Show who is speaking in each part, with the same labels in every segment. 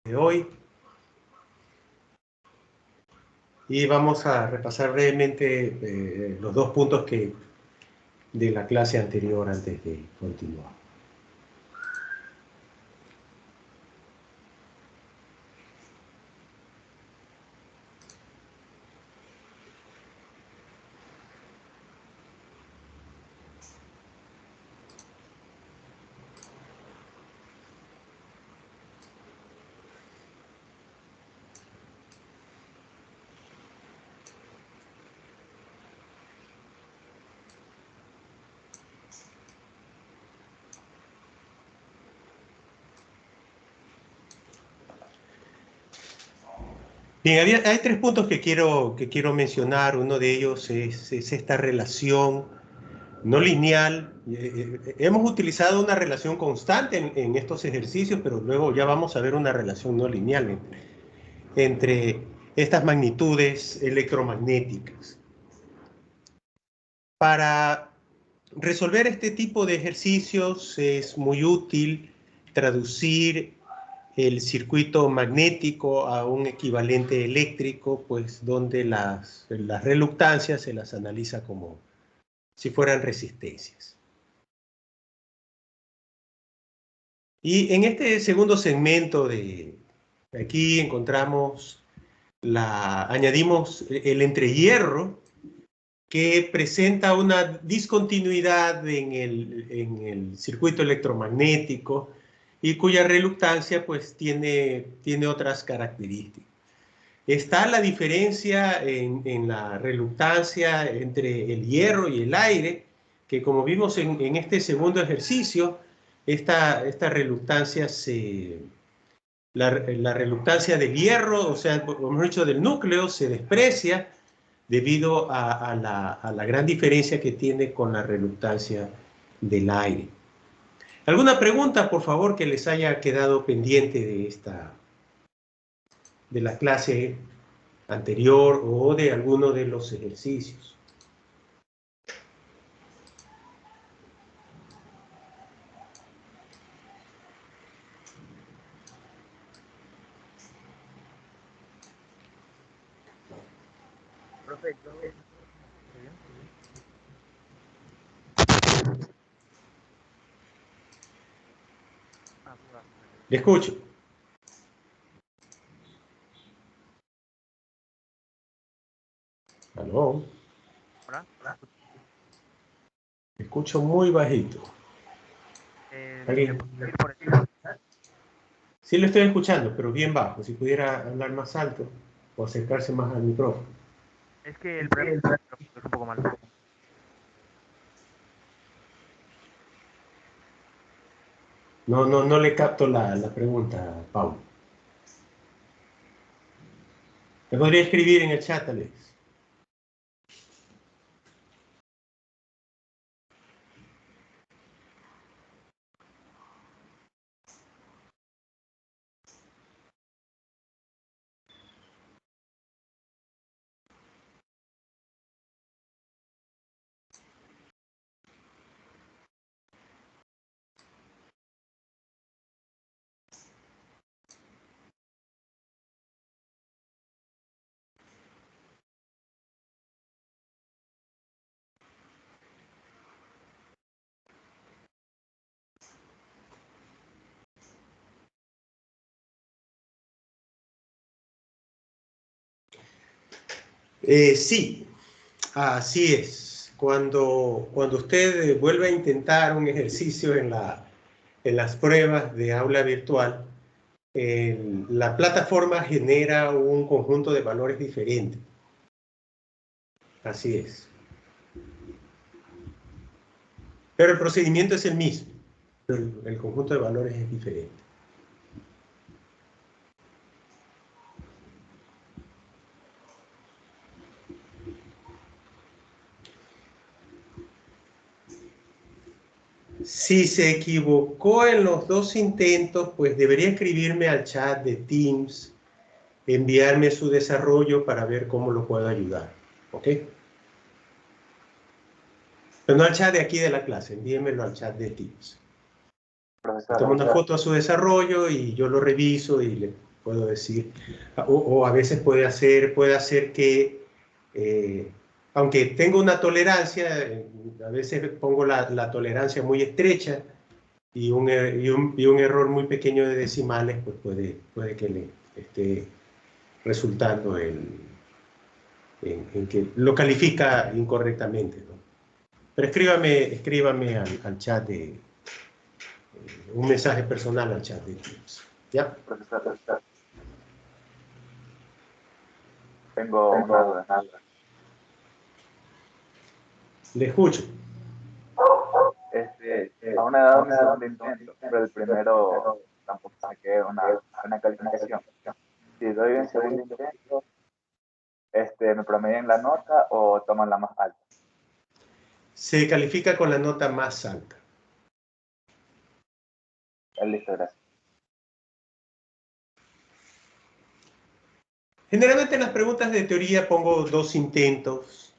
Speaker 1: de hoy y vamos a repasar brevemente los dos puntos de la clase anterior antes de continuar. Bien, hay tres puntos que quiero mencionar. Uno de ellos es esta relación no lineal. Hemos utilizado una relación constante en estos ejercicios, pero luego ya vamos a ver una relación no lineal entre estas magnitudes electromagnéticas. Para resolver este tipo de ejercicios es muy útil traducir el circuito magnético a un equivalente eléctrico, pues donde las reluctancias se las analiza como si fueran resistencias. Y en este segundo segmento de aquí encontramos añadimos el entrehierro que presenta una discontinuidad en el circuito electromagnético y cuya reluctancia pues tiene otras características. Está la diferencia en la reluctancia entre el hierro y el aire, que como vimos en este segundo ejercicio, esta reluctancia la reluctancia del hierro, o sea, como hemos dicho, del núcleo, se desprecia debido a la gran diferencia que tiene con la reluctancia del aire. ¿Alguna pregunta, por favor, que les haya quedado pendiente de la clase anterior o de alguno de los ejercicios?
Speaker 2: Profe,
Speaker 1: Le escucho. ¿Aló?
Speaker 2: ¿Hola?
Speaker 1: Le escucho muy bajito. ¿Alguien? Sí lo estoy escuchando, pero bien bajo. Si pudiera hablar más alto o acercarse más al micrófono.
Speaker 2: Es que el problema es un poco malo.
Speaker 1: No le capto la pregunta, Pablo. ¿Me podría escribir en el chat, Alex? Sí, así es. Cuando usted vuelve a intentar un ejercicio en las pruebas de aula virtual, la plataforma genera un conjunto de valores diferentes. Así es. Pero el procedimiento es el mismo. Pero el conjunto de valores es diferente. Si se equivocó en los dos intentos, pues debería escribirme al chat de Teams, enviarme su desarrollo para ver cómo lo puedo ayudar. ¿Ok? Pero no al chat de aquí de la clase, envíenmelo al chat de Teams. Le tomo una foto a su desarrollo y yo lo reviso y puedo decir. O a veces puede hacer que, aunque tengo una tolerancia, a veces pongo la tolerancia muy estrecha y un error muy pequeño de decimales, pues puede que le esté resultando en que lo califica incorrectamente, ¿no? Pero escríbame al chat un mensaje personal al chat de Teams. ¿Ya?
Speaker 3: Profesor, tengo una duda.
Speaker 1: Le escucho.
Speaker 3: Aún he dado mi segundo intento, pero el primero tampoco saqué una calificación. Si doy un segundo intento, ¿me promedian la nota o toman la más alta?
Speaker 1: Se califica con la nota más alta.
Speaker 3: Listo, gracias.
Speaker 1: Generalmente en las preguntas de teoría pongo 2 intentos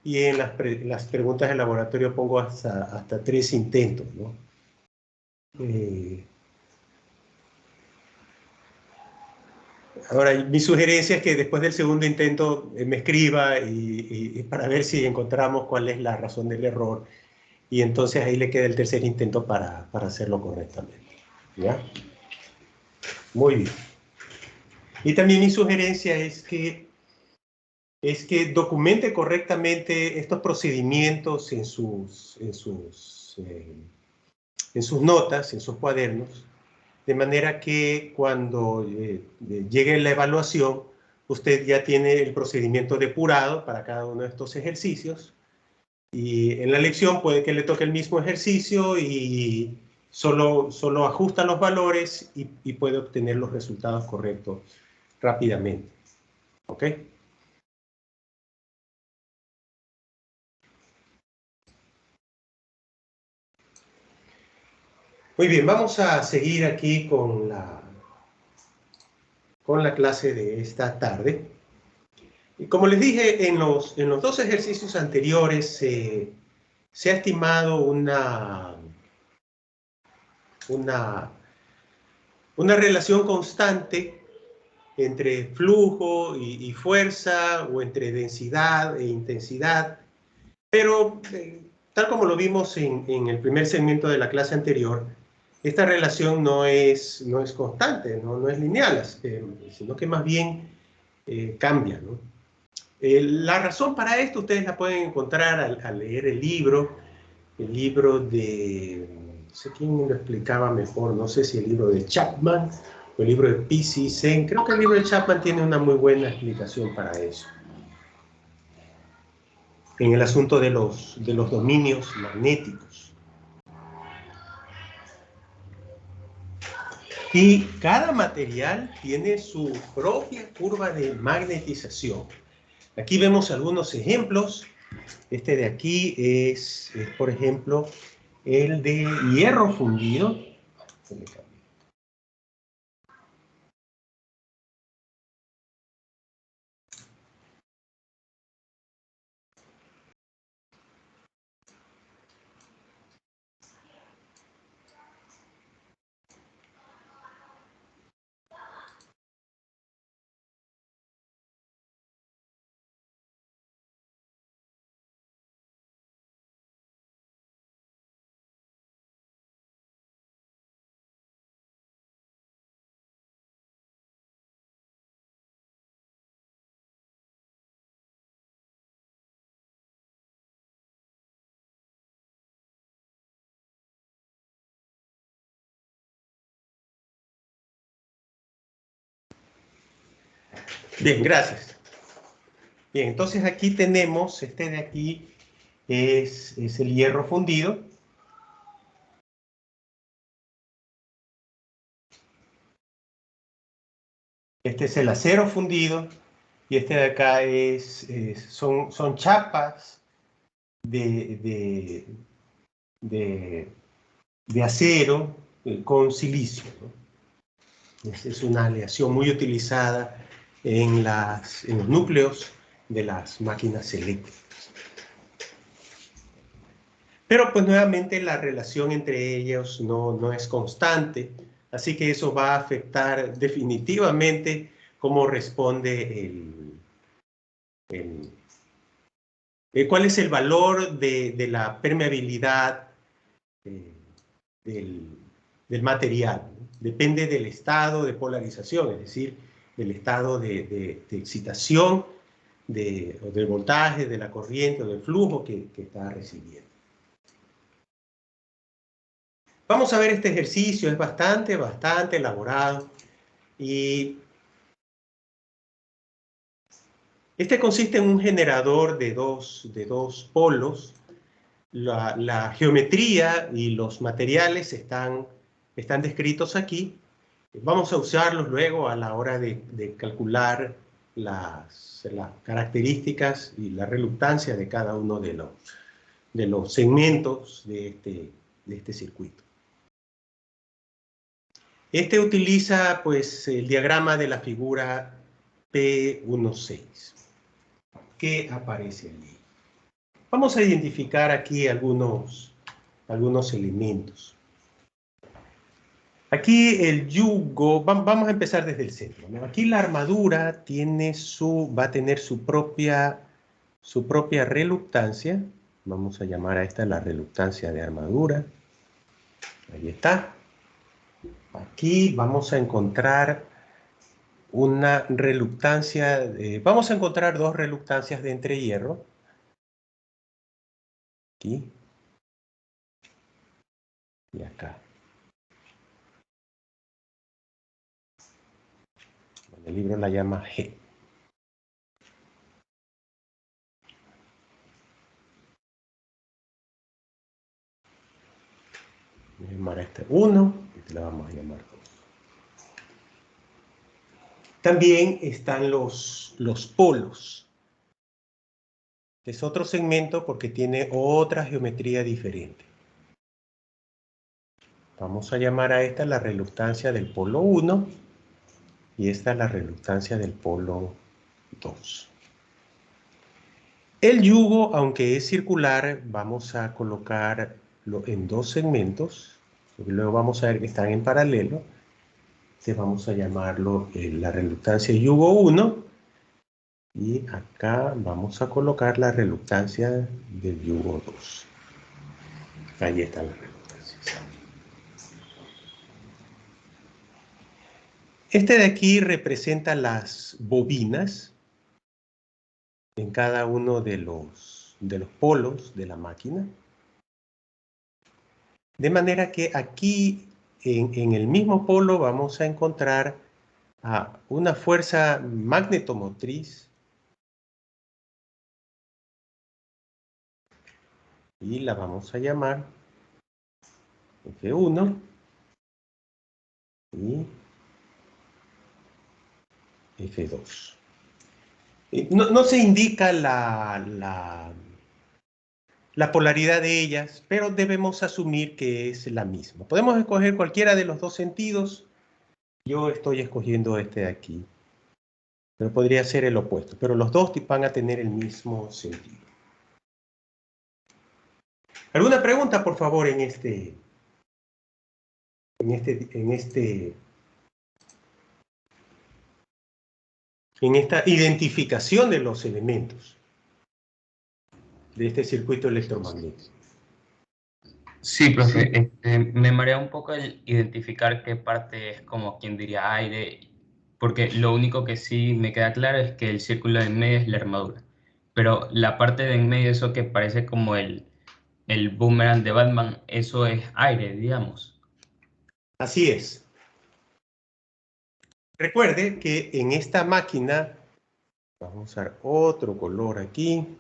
Speaker 1: y en las preguntas de laboratorio pongo hasta 3 intentos, ¿no? Ahora, mi sugerencia es que después del segundo intento me escriba y para ver si encontramos cuál es la razón del error, y entonces ahí le queda el tercer intento para hacerlo correctamente. ¿Ya? Muy bien. Y también mi sugerencia es que documente correctamente estos procedimientos en sus notas, en sus cuadernos, de manera que cuando llegue la evaluación, usted ya tiene el procedimiento depurado para cada uno de estos ejercicios, y en la lección puede que le toque el mismo ejercicio y solo ajusta los valores y puede obtener los resultados correctos rápidamente. ¿Ok? Muy bien, vamos a seguir aquí con la clase de esta tarde. Y como les dije, en los 2 ejercicios anteriores se ha estimado una relación constante entre flujo y fuerza, o entre densidad e intensidad, pero tal como lo vimos en el primer segmento de la clase anterior, esta relación no es constante, no es lineal, sino que más bien cambia, ¿no? La razón para esto ustedes la pueden encontrar al leer el libro de, no sé quién lo explicaba mejor, no sé si el libro de Chapman o el libro de P.C. Sen. Creo que el libro de Chapman tiene una muy buena explicación para eso, en el asunto de los dominios magnéticos. Y cada material tiene su propia curva de magnetización. Aquí vemos algunos ejemplos. Este de aquí es por ejemplo, el de hierro fundido. Bien, gracias. Bien, entonces aquí tenemos, este de aquí es el hierro fundido. Este es el acero fundido. Y este de acá son chapas de acero con silicio, ¿no? Es una aleación muy utilizada en los núcleos de las máquinas eléctricas. Pero pues nuevamente la relación entre ellos no es constante, Así que eso va a afectar definitivamente cómo responde cuál es el valor de la permeabilidad del material. Depende del estado de polarización, es decir, del estado de excitación, o del voltaje, de la corriente o del flujo que está recibiendo. Vamos a ver este ejercicio, es bastante elaborado. Y este consiste en un generador de dos polos. La geometría y los materiales están descritos aquí. Vamos a usarlos luego a la hora de calcular las características y la reluctancia de cada uno de los segmentos de este circuito. Este utiliza pues el diagrama de la figura P16 que aparece allí. Vamos a identificar aquí algunos elementos. Aquí el yugo, vamos a empezar desde el centro, ¿no? Aquí la armadura va a tener su propia reluctancia. Vamos a llamar a esta la reluctancia de armadura. Ahí está. Aquí vamos a encontrar una reluctancia, vamos a encontrar dos reluctancias de entrehierro. Aquí y acá. El libro la llama G. Vamos a llamar a este 1 y este la vamos a llamar 2. También están los polos. Es otro segmento porque tiene otra geometría diferente. Vamos a llamar a esta la reluctancia del polo 1 y esta la reluctancia del polo 2. El yugo, aunque es circular, vamos a colocarlo en dos segmentos. Luego vamos a ver que están en paralelo. Entonces vamos a llamarlo la reluctancia yugo 1. Y acá vamos a colocar la reluctancia del yugo 2. Ahí están las reluctancias. Este de aquí representa las bobinas en cada uno de los polos de la máquina. De manera que aquí, en el mismo polo, vamos a encontrar una fuerza magnetomotriz. Y la vamos a llamar F1 y F2. No se indica la polaridad de ellas, pero debemos asumir que es la misma. Podemos escoger cualquiera de los dos sentidos. Yo estoy escogiendo este de aquí. Pero podría ser el opuesto. Pero los dos van a tener el mismo sentido. ¿Alguna pregunta, por favor, en esta identificación de los elementos de este circuito electromagnético?
Speaker 4: Sí, profe, me marea un poco el identificar qué parte es como quien diría aire, porque lo único que sí me queda claro es que el círculo de en medio es la armadura, pero la parte de en medio, eso que parece como el boomerang de Batman, eso es aire, digamos.
Speaker 1: Así es. Recuerde que en esta máquina, vamos a usar otro color aquí.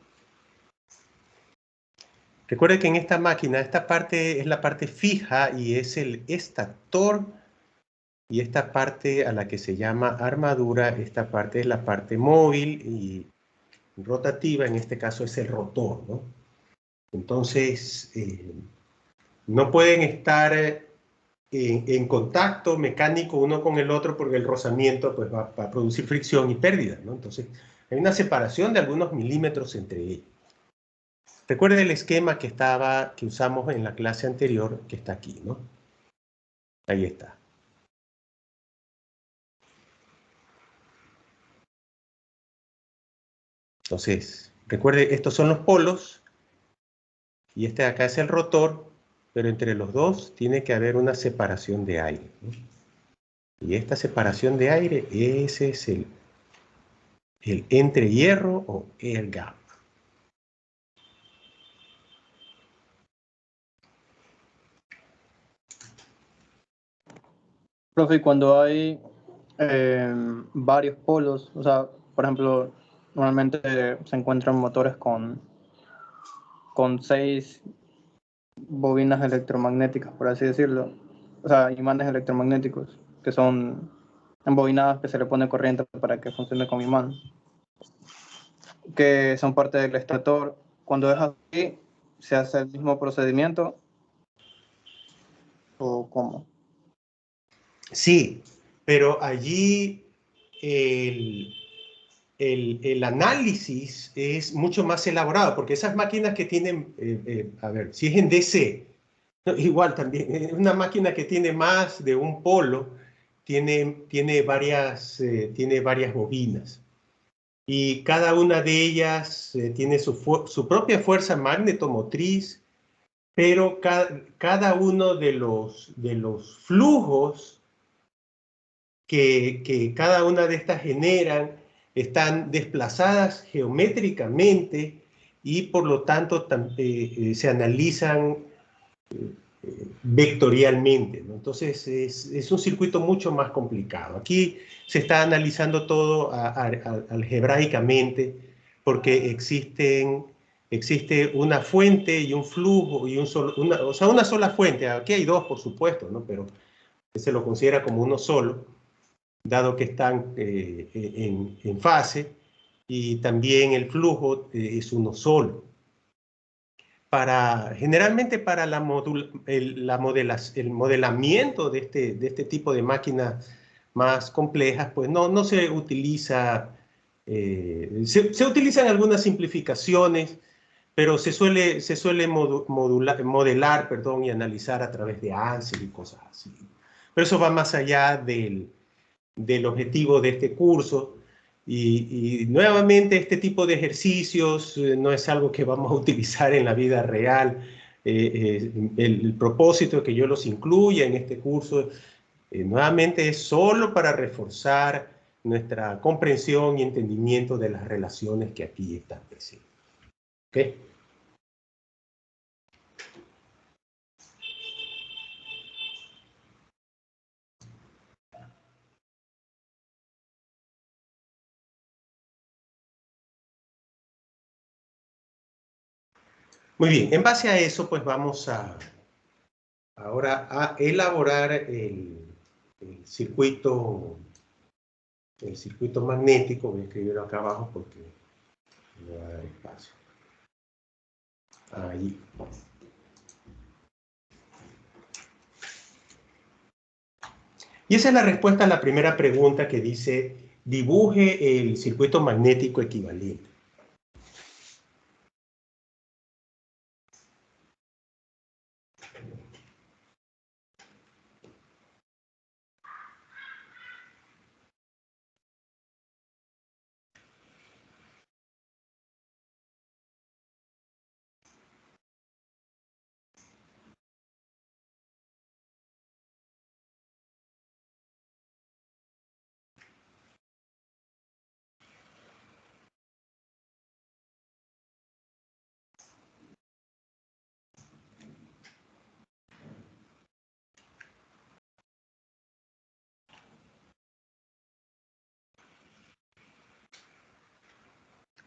Speaker 1: Recuerde que en esta máquina, esta parte es la parte fija y es el estator. Y esta parte a la que se llama armadura, esta parte es la parte móvil y rotativa, en este caso es el rotor, ¿no? Entonces, no pueden estar en contacto mecánico uno con el otro porque el rozamiento pues, va a producir fricción y pérdida, ¿no? Entonces, hay una separación de algunos milímetros entre ellos. Recuerden el esquema que usamos en la clase anterior, que está aquí, ¿no? Ahí está. Entonces, recuerde, estos son los polos y este de acá es el rotor, pero entre los dos tiene que haber una separación de aire, ¿no? Y esta separación de aire, ese es el entrehierro o air gap.
Speaker 5: Profe, y cuando hay varios polos, o sea, por ejemplo, normalmente se encuentran motores con 6 bobinas electromagnéticas, por así decirlo, o sea, imanes electromagnéticos, que son embobinadas, que se le pone corriente para que funcione como imán, que son parte del estator. Cuando es así, ¿se hace el mismo procedimiento o cómo?
Speaker 1: Sí, pero allí el, el análisis es mucho más elaborado, porque esas máquinas que tienen, a ver, si es en DC, no, igual también, una máquina que tiene más de un polo, tiene varias bobinas. Y cada una de ellas tiene su propia fuerza magnetomotriz, pero cada uno de los flujos que cada una de estas generan están desplazadas geométricamente y por lo tanto se analizan vectorialmente, ¿no? Entonces es un circuito mucho más complicado. Aquí se está analizando todo algebraicamente porque existe una fuente y un flujo y o sea, una sola fuente. Aquí hay dos, por supuesto, ¿no? Pero se lo considera como uno solo, dado que están en fase, y también el flujo es uno solo. Generalmente para el modelamiento de este tipo de máquinas más complejas, pues no se utiliza, se utilizan algunas simplificaciones, pero se suele modelar, perdón, y analizar a través de ANSYS y cosas así. Pero eso va más allá del objetivo de este curso. Y nuevamente este tipo de ejercicios no es algo que vamos a utilizar en la vida real. El propósito de que yo los incluya en este curso nuevamente es solo para reforzar nuestra comprensión y entendimiento de las relaciones que aquí están presentes. ¿Ok? Muy bien, en base a eso, pues vamos ahora a elaborar el circuito magnético. Voy a escribirlo acá abajo porque me va a dar espacio. Ahí. Y esa es la respuesta a la primera pregunta que dice, dibuje el circuito magnético equivalente.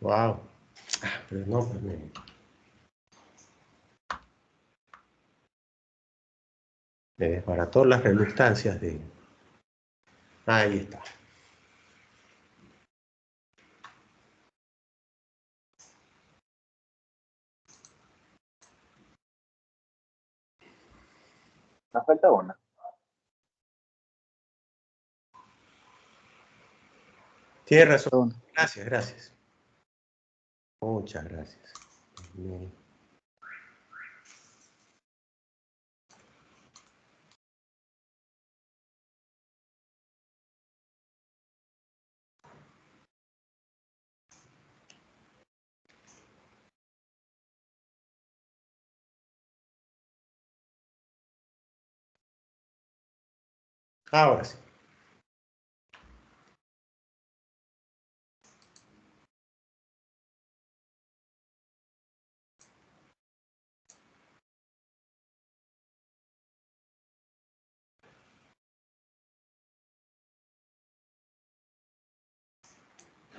Speaker 1: Wow. Pero no, pues me desbarató las reluctancias de... Ahí está.
Speaker 3: Nos falta una.
Speaker 1: Tienes razón. Gracias, gracias. Muchas gracias. Ahora sí.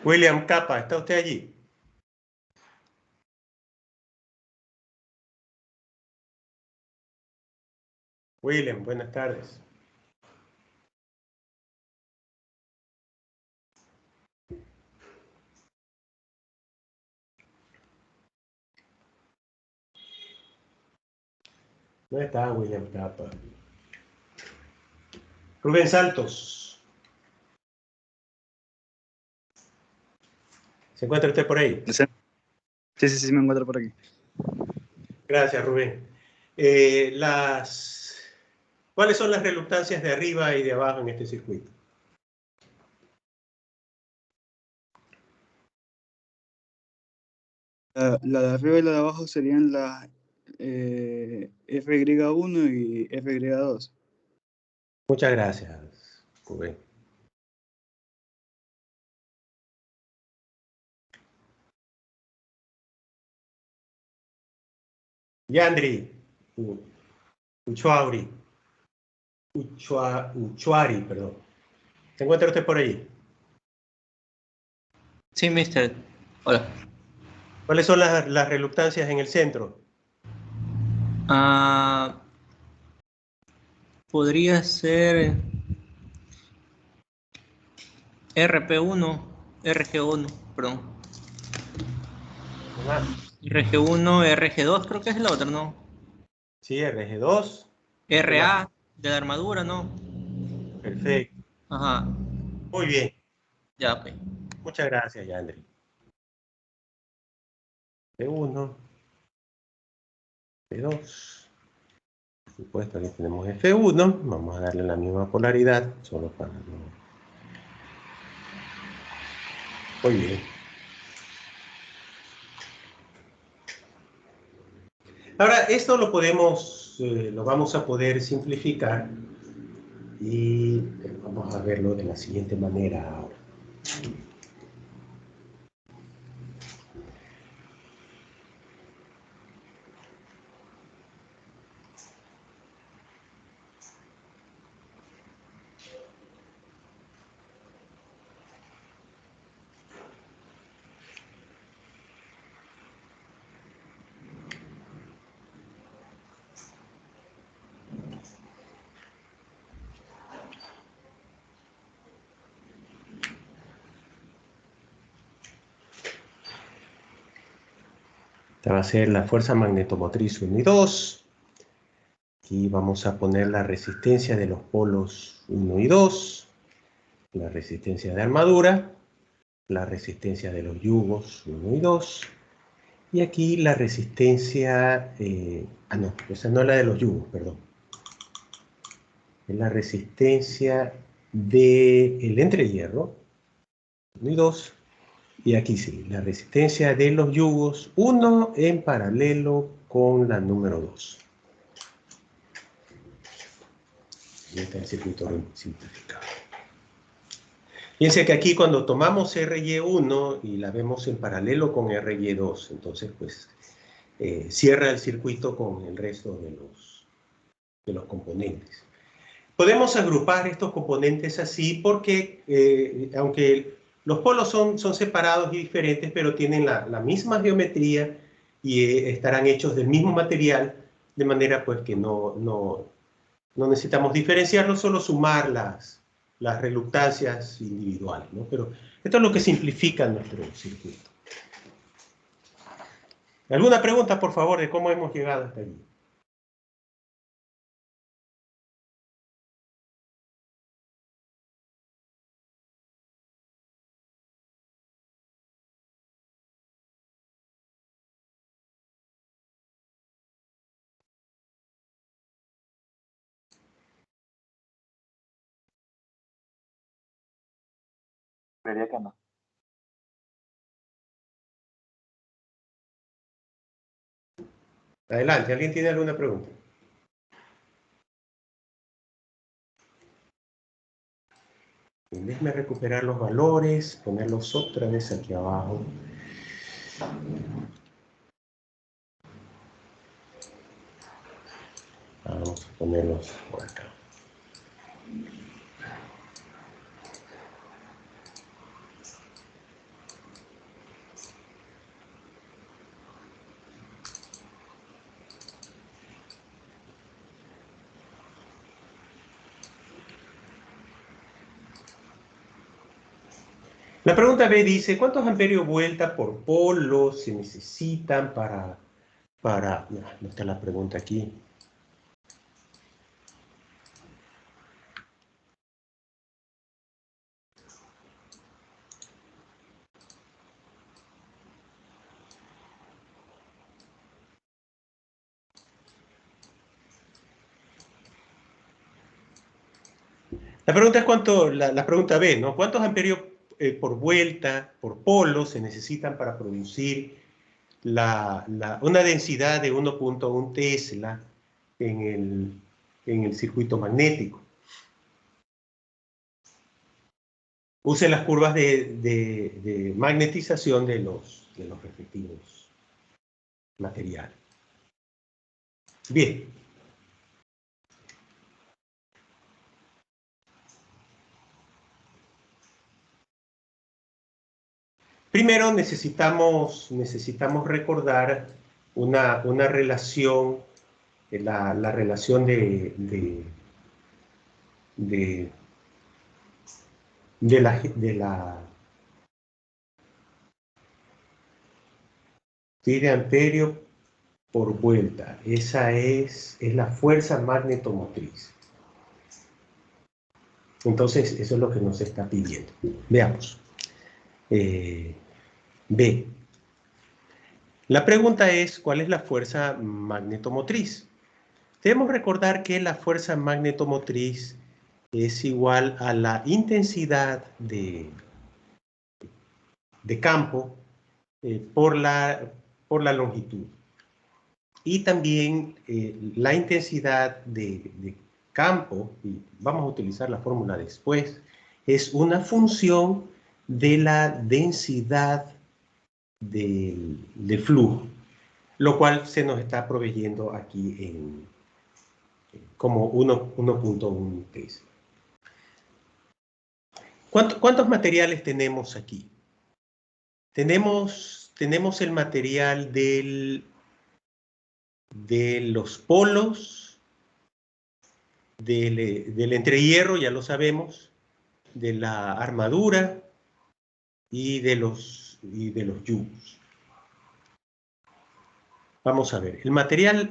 Speaker 1: William Capa, ¿está usted allí? William, buenas tardes. No está William Capa. Rubén Saltos. ¿Se encuentra usted por ahí?
Speaker 6: Sí, me encuentro por aquí.
Speaker 1: Gracias, Rubén. ¿Cuáles son las reluctancias de arriba y de abajo en este circuito?
Speaker 6: La de arriba y la de abajo serían las FY1 y FY2.
Speaker 1: Muchas gracias, Rubén. Yandri, Uchuari, perdón. ¿Se encuentra usted por ahí?
Speaker 7: Sí, mister. Hola.
Speaker 1: ¿Cuáles son las reluctancias en el centro?
Speaker 7: Podría ser RP1, RG1, perdón. RG1, RG2 creo que es el otro, ¿no?
Speaker 1: Sí, RG2.
Speaker 7: RA de la armadura, ¿no?
Speaker 1: Perfecto.
Speaker 7: Ajá,
Speaker 1: Muy bien.
Speaker 7: ya pues.
Speaker 1: Muchas gracias, Yandri. F1, F2. Por supuesto, aquí tenemos F1. Vamos a darle la misma polaridad, solo para no... Muy bien. Ahora, esto lo vamos a poder simplificar y vamos a verlo de la siguiente manera ahora. Esta va a ser la fuerza magnetomotriz 1 y 2. Aquí vamos a poner la resistencia de los polos 1 y 2, la resistencia de armadura, la resistencia de los yugos 1 y 2, y aquí la resistencia... no, esa no es la de los yugos, perdón. Es la resistencia del entrehierro 1 y 2. Y aquí sí, la resistencia de los yugos 1 en paralelo con la número 2. Y este es el circuito simplificado. Fíjense que aquí cuando tomamos RY1 y la vemos en paralelo con RY2, entonces pues cierra el circuito con el resto de los componentes. Podemos agrupar estos componentes así porque aunque los polos son separados y diferentes, pero tienen la misma geometría y estarán hechos del mismo material, de manera pues que no necesitamos diferenciarlos, solo sumar las reluctancias individuales, ¿no? Pero esto es lo que simplifica nuestro circuito. ¿Alguna pregunta, por favor, de cómo hemos llegado hasta allí?
Speaker 3: Creería que no.
Speaker 1: Adelante, ¿alguien tiene alguna pregunta? Déjenme recuperar los valores, ponerlos otra vez aquí abajo. Vamos a ponerlos por acá. La pregunta B dice, ¿cuántos amperios vuelta por polo se necesitan para... No está la pregunta aquí. La pregunta es la pregunta B, ¿no? ¿Cuántos amperios por vuelta, por polo, se necesitan para producir una densidad de 1.1 Tesla en el circuito magnético? Use las curvas de magnetización de los respectivos materiales. Bien. Primero necesitamos recordar una relación, la relación de pi de amperio por vuelta. Esa es la fuerza magnetomotriz. Entonces, eso es lo que nos está pidiendo. Veamos. B. La pregunta es, ¿cuál es la fuerza magnetomotriz? Debemos recordar que la fuerza magnetomotriz es igual a la intensidad de campo por la longitud. Y también la intensidad de campo, y vamos a utilizar la fórmula después, es una función de la densidad del flujo, lo cual se nos está proveyendo aquí como 1.1 Tesla. ¿Cuántos materiales tenemos aquí? Tenemos el material de los polos, del entrehierro, ya lo sabemos, de la armadura y de los yugos. Vamos a ver, el material,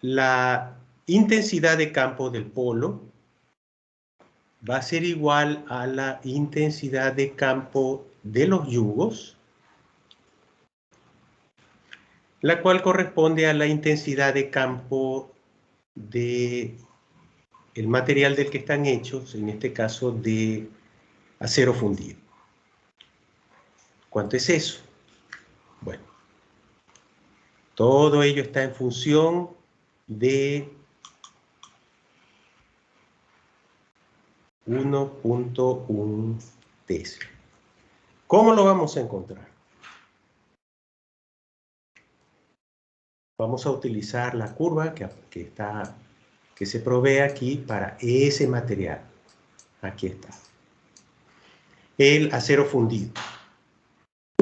Speaker 1: la intensidad de campo del polo va a ser igual a la intensidad de campo de los yugos, la cual corresponde a la intensidad de campo del material del que están hechos, en este caso de acero fundido. ¿Cuánto es eso? Bueno, todo ello está en función de 1.1 Tesla. ¿Cómo lo vamos a encontrar? Vamos a utilizar la curva que se provee aquí para ese material. Aquí está. El acero fundido.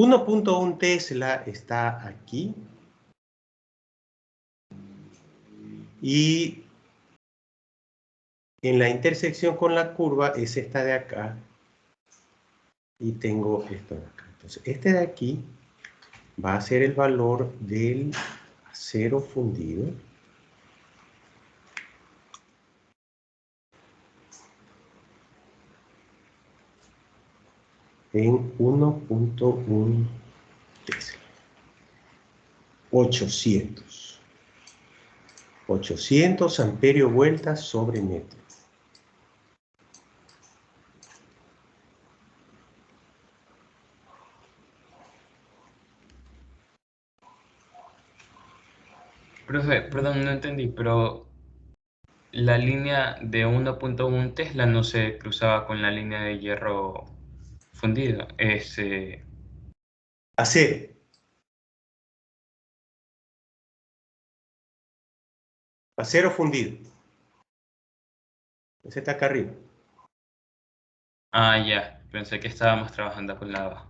Speaker 1: 1.1 Tesla está aquí. Y en la intersección con la curva es esta de acá. Y tengo esto de acá. Entonces, este de aquí va a ser el valor del acero fundido. En 1.1 Tesla. 800. 800 amperios vueltas sobre metro.
Speaker 4: Profe, perdón, no entendí, pero la línea de 1.1 Tesla no se cruzaba con la línea de hierro fundido.
Speaker 1: Acero. Acero fundido. Ese está acá arriba.
Speaker 4: Ah, ya. Pensé que estábamos trabajando con lava.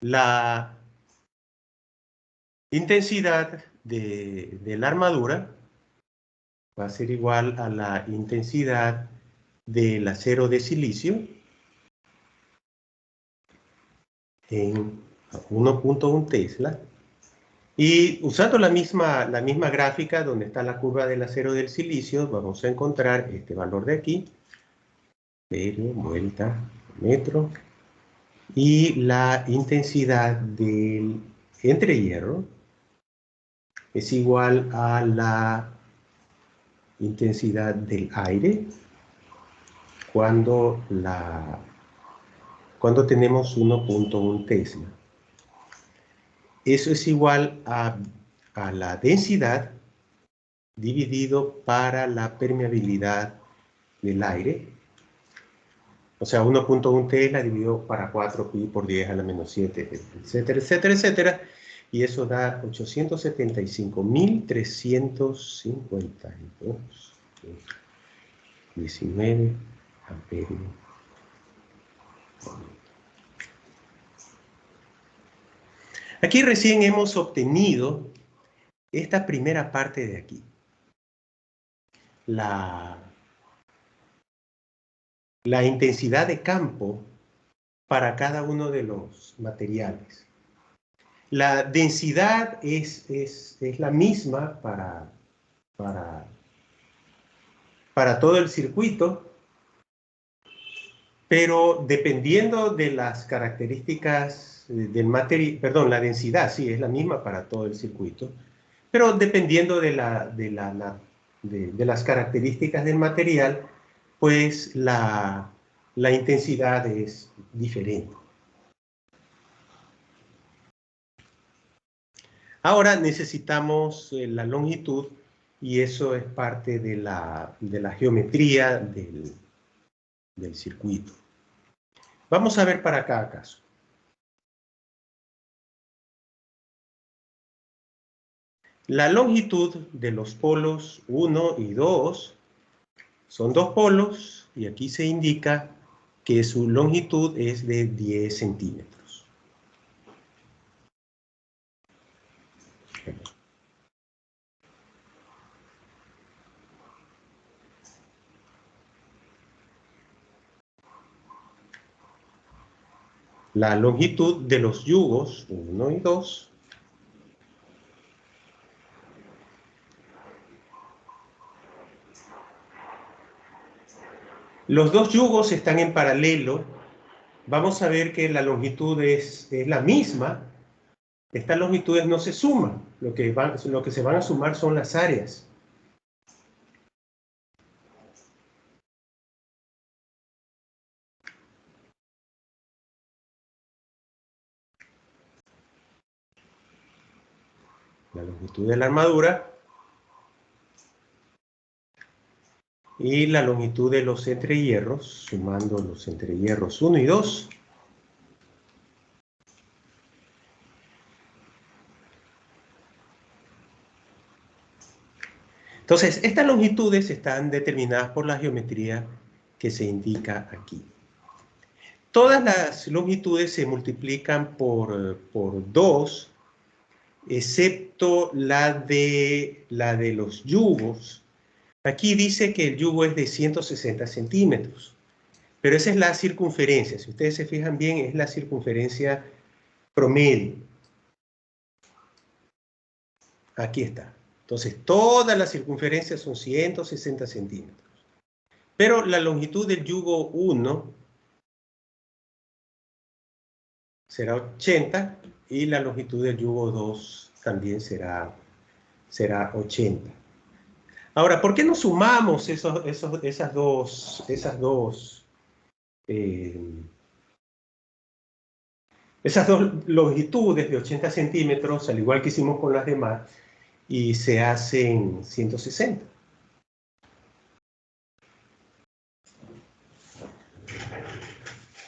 Speaker 1: La intensidad de la armadura va a ser igual a la intensidad del acero de silicio en 1.1 Tesla. Y usando la misma gráfica donde está la curva del acero del silicio, vamos a encontrar este valor de aquí, ampere, vuelta, metro, y la intensidad del entrehierro es igual a la intensidad del aire cuando tenemos 1.1 Tesla. Eso es igual a la densidad dividido para la permeabilidad del aire. O sea, 1.1 Tesla dividido para 4 pi por 10 a la menos 7, etcétera, etcétera, etcétera. Y eso da 875.352.19 amperios. Aquí recién hemos obtenido esta primera parte de aquí. La intensidad de campo para cada uno de los materiales. La densidad es la misma para todo el circuito, pero dependiendo de las características del material, perdón, la densidad sí es la misma para todo el circuito, pero dependiendo de las características del material, pues la intensidad es diferente. Ahora necesitamos la longitud y eso es parte de la geometría del circuito. Vamos a ver para cada caso. La longitud de los polos 1 y 2 son dos polos y aquí se indica que su longitud es de 10 centímetros. La longitud de los yugos 1 y 2 los dos yugos están en paralelo. Vamos a ver que la longitud es la misma. Estas longitudes no se suman. Lo que se van a sumar son las áreas. La longitud de la armadura y la longitud de los entrehierros, sumando los entrehierros 1 y 2. Entonces, estas longitudes están determinadas por la geometría que se indica aquí. Todas las longitudes se multiplican por 2, excepto la de los yugos. Aquí dice que el yugo es de 160 centímetros, pero esa es la circunferencia. Si ustedes se fijan bien, es la circunferencia promedio. Aquí está. Entonces, todas las circunferencias son 160 centímetros. Pero la longitud del yugo 1 será 80 y la longitud del yugo 2 también será 80. Ahora, ¿por qué no sumamos esas dos longitudes de 80 centímetros, al igual que hicimos con las demás, y se hacen 160?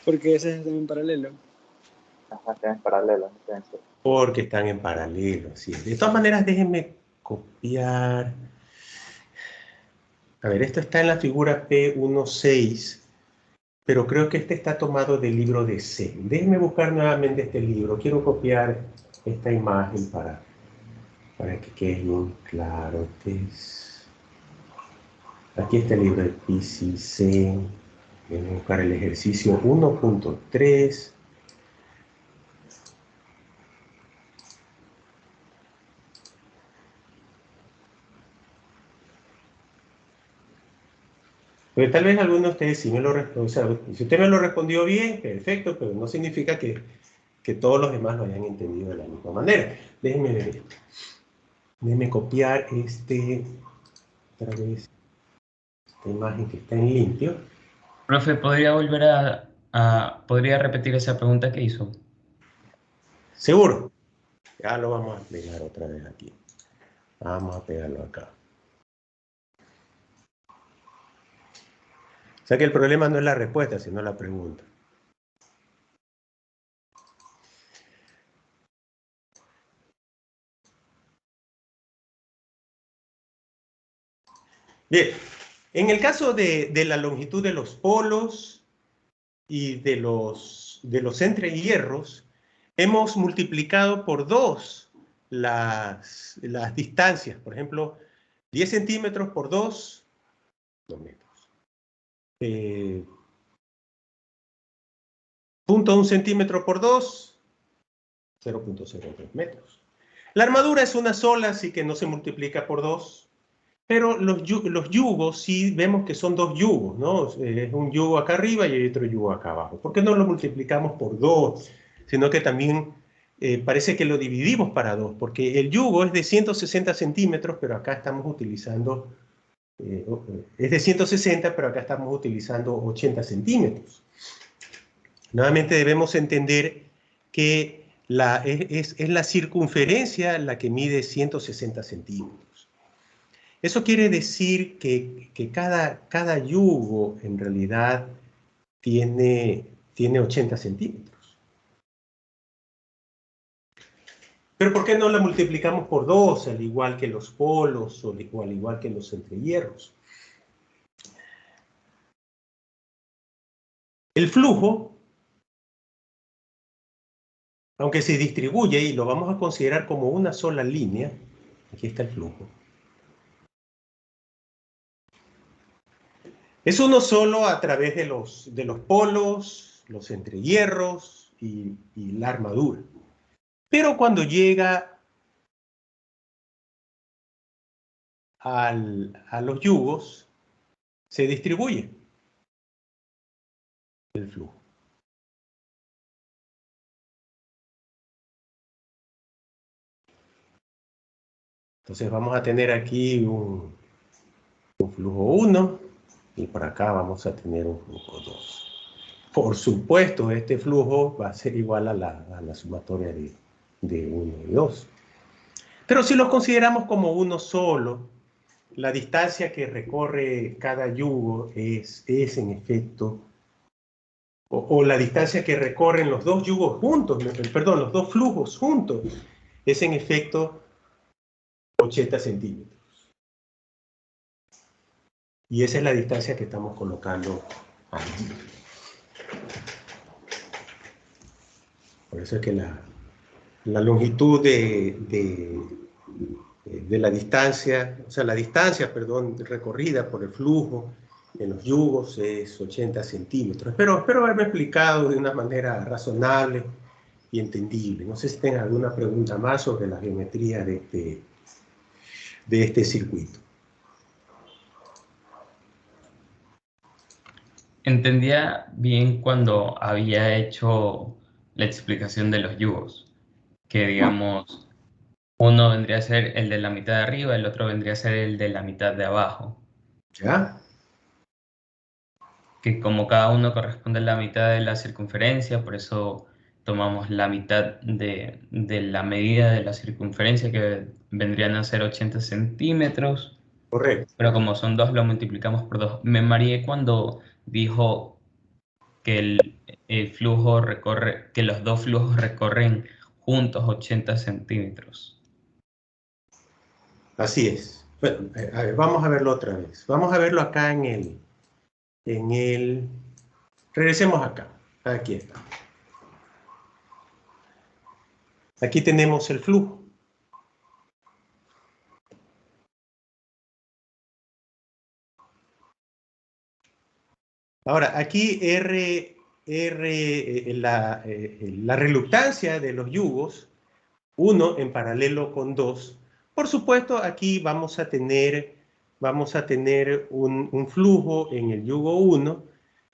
Speaker 6: Porque ese es en paralelo.
Speaker 3: Ajá, están en paralelo, entonces.
Speaker 1: Porque están en paralelo, así es. De todas maneras, déjenme copiar. A ver, esto está en la figura P16, pero creo que este está tomado del libro de C. Déjenme buscar nuevamente este libro. Quiero copiar esta imagen para que quede bien claro. Aquí está el libro de PCC. Voy a buscar el ejercicio 1.3. Porque tal vez alguno de ustedes sí me lo respondió. O sea, si usted me lo respondió bien, perfecto, pero no significa que todos los demás lo hayan entendido de la misma manera. Déjenme ver esto. Déjenme copiar otra vez, esta imagen que está en limpio.
Speaker 4: Profe, ¿podría volver podría repetir esa pregunta que hizo?
Speaker 1: Seguro. Ya lo vamos a pegar otra vez aquí. Vamos a pegarlo acá. O sea que el problema no es la respuesta, sino la pregunta. Bien, en el caso de la longitud de los polos y de los entrehierros, hemos multiplicado por 2 las distancias. Por ejemplo, 10 centímetros por 2 metros. 0.1 centímetro por 2, 0.03 metros. La armadura es una sola, así que no se multiplica por 2. Pero los yugos sí vemos que son 2 yugos, ¿no? Es un yugo acá arriba y hay otro yugo acá abajo. ¿Por qué no lo multiplicamos por 2? Sino que también parece que lo dividimos para 2, porque el yugo es de 160 centímetros, pero acá estamos utilizando, es de 160, pero acá estamos utilizando 80 centímetros. Nuevamente debemos entender que es la circunferencia la que mide 160 centímetros. Eso quiere decir que cada yugo en realidad tiene 80 centímetros. Pero ¿por qué no la multiplicamos por 2, al igual que los polos o al igual que los entrehierros? El flujo, aunque se distribuye y lo vamos a considerar como una sola línea, aquí está el flujo, es uno solo a través de los polos, los entrehierros y la armadura. Pero cuando llega a los yugos, se distribuye el flujo. Entonces vamos a tener aquí un flujo 1 y por acá vamos a tener un flujo 2. Por supuesto, este flujo va a ser igual a la sumatoria de 1 y 2. Pero si lo consideramos como uno solo, la distancia que recorre cada yugo es en efecto, o la distancia que recorren los dos yugos juntos, perdón, los dos flujos juntos, es en efecto 80 centímetros. Y esa es la distancia que estamos colocando aquí. Por eso es que la longitud de la distancia, o sea, la distancia, perdón, recorrida por el flujo en los yugos es 80 centímetros. Espero haberme explicado de una manera razonable y entendible. No sé si tengan alguna pregunta más sobre la geometría de este circuito.
Speaker 4: Entendía bien cuando había hecho la explicación de los yugos, que digamos, uno vendría a ser el de la mitad de arriba, el otro vendría a ser el de la mitad de abajo.
Speaker 1: ¿Ya?
Speaker 4: Que como cada uno corresponde a la mitad de la circunferencia, por eso tomamos la mitad de la medida de la circunferencia, que vendrían a ser 80 centímetros,
Speaker 1: Correcto.
Speaker 4: pero como son 2 lo multiplicamos por 2. Me mareé cuando dijo que el flujo recorre, que los dos flujos recorren juntos 80 centímetros.
Speaker 1: Así es. Bueno, a ver, vamos a verlo otra vez. Vamos a verlo acá en el... Regresemos acá. Aquí está. Aquí tenemos el flujo. Ahora, aquí la reluctancia de los yugos, 1 en paralelo con 2. Por supuesto, aquí vamos a tener un flujo en el yugo 1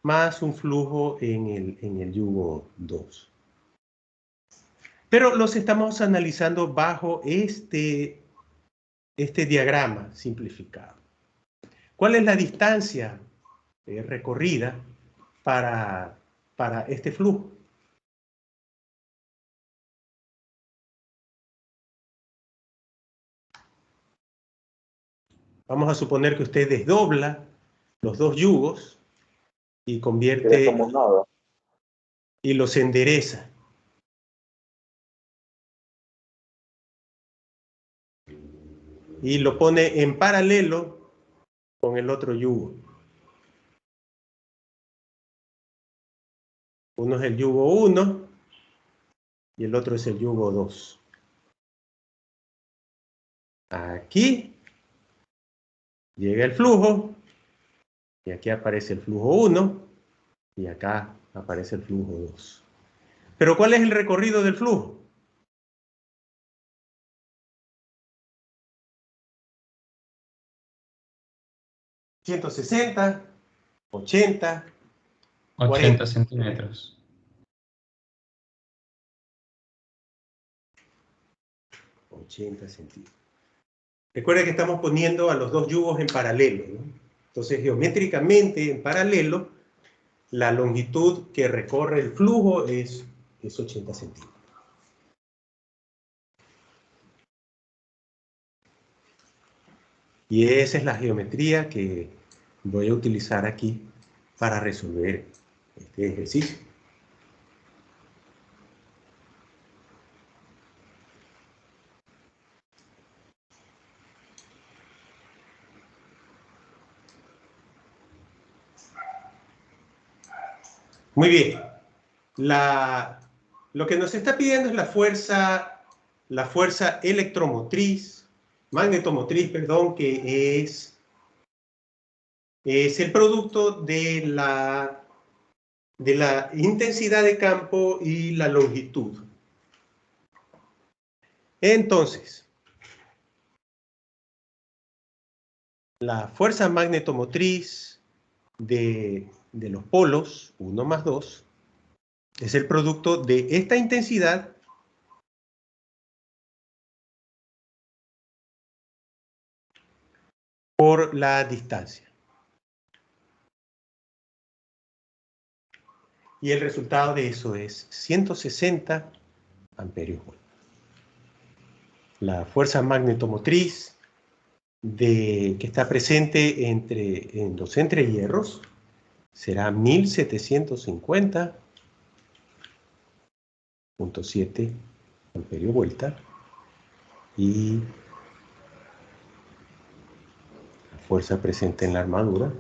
Speaker 1: más un flujo en el yugo 2. Pero los estamos analizando bajo este diagrama simplificado. ¿Cuál es la distancia recorrida para este flujo? Vamos a suponer que usted desdobla los dos yugos y convierte
Speaker 3: como un nodo.
Speaker 1: y los endereza. Y lo pone en paralelo con el otro yugo. Uno es el yugo 1 y el otro es el yugo 2. Aquí llega el flujo y aquí aparece el flujo 1 y acá aparece el flujo 2. Pero ¿cuál es el recorrido del flujo? ¿160, 80,
Speaker 4: 80 centímetros.
Speaker 1: 80 centímetros. Recuerda que estamos poniendo a los dos yugos en paralelo, ¿no? Entonces, geométricamente, en paralelo, la longitud que recorre el flujo es 80 centímetros. Y esa es la geometría que voy a utilizar aquí para resolver este ejercicio. Muy bien. Lo que nos está pidiendo es la fuerza magnetomotriz, perdón, que es el producto de la intensidad de campo y la longitud. Entonces, la fuerza magnetomotriz de los polos, 1 más 2, es el producto de esta intensidad por la distancia. Y el resultado de eso es 160 amperios volt. La fuerza magnetomotriz que está presente en los entrehierros será 1750.7 amperios vuelta y la fuerza presente en la armadura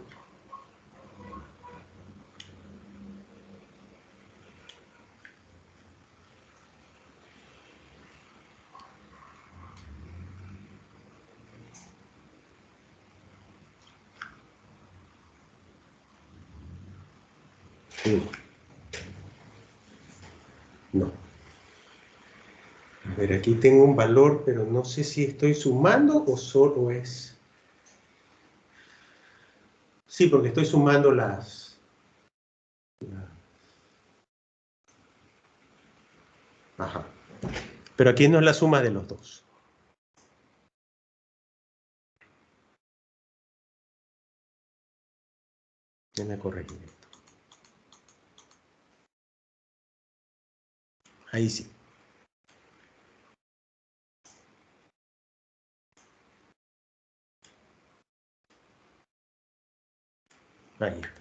Speaker 1: no. A ver, aquí tengo un valor, pero no sé si estoy sumando o solo es... Sí, porque estoy sumando Ajá. Pero aquí no es la suma de los dos. Déjame corregir esto. Ahí sí. Ahí está.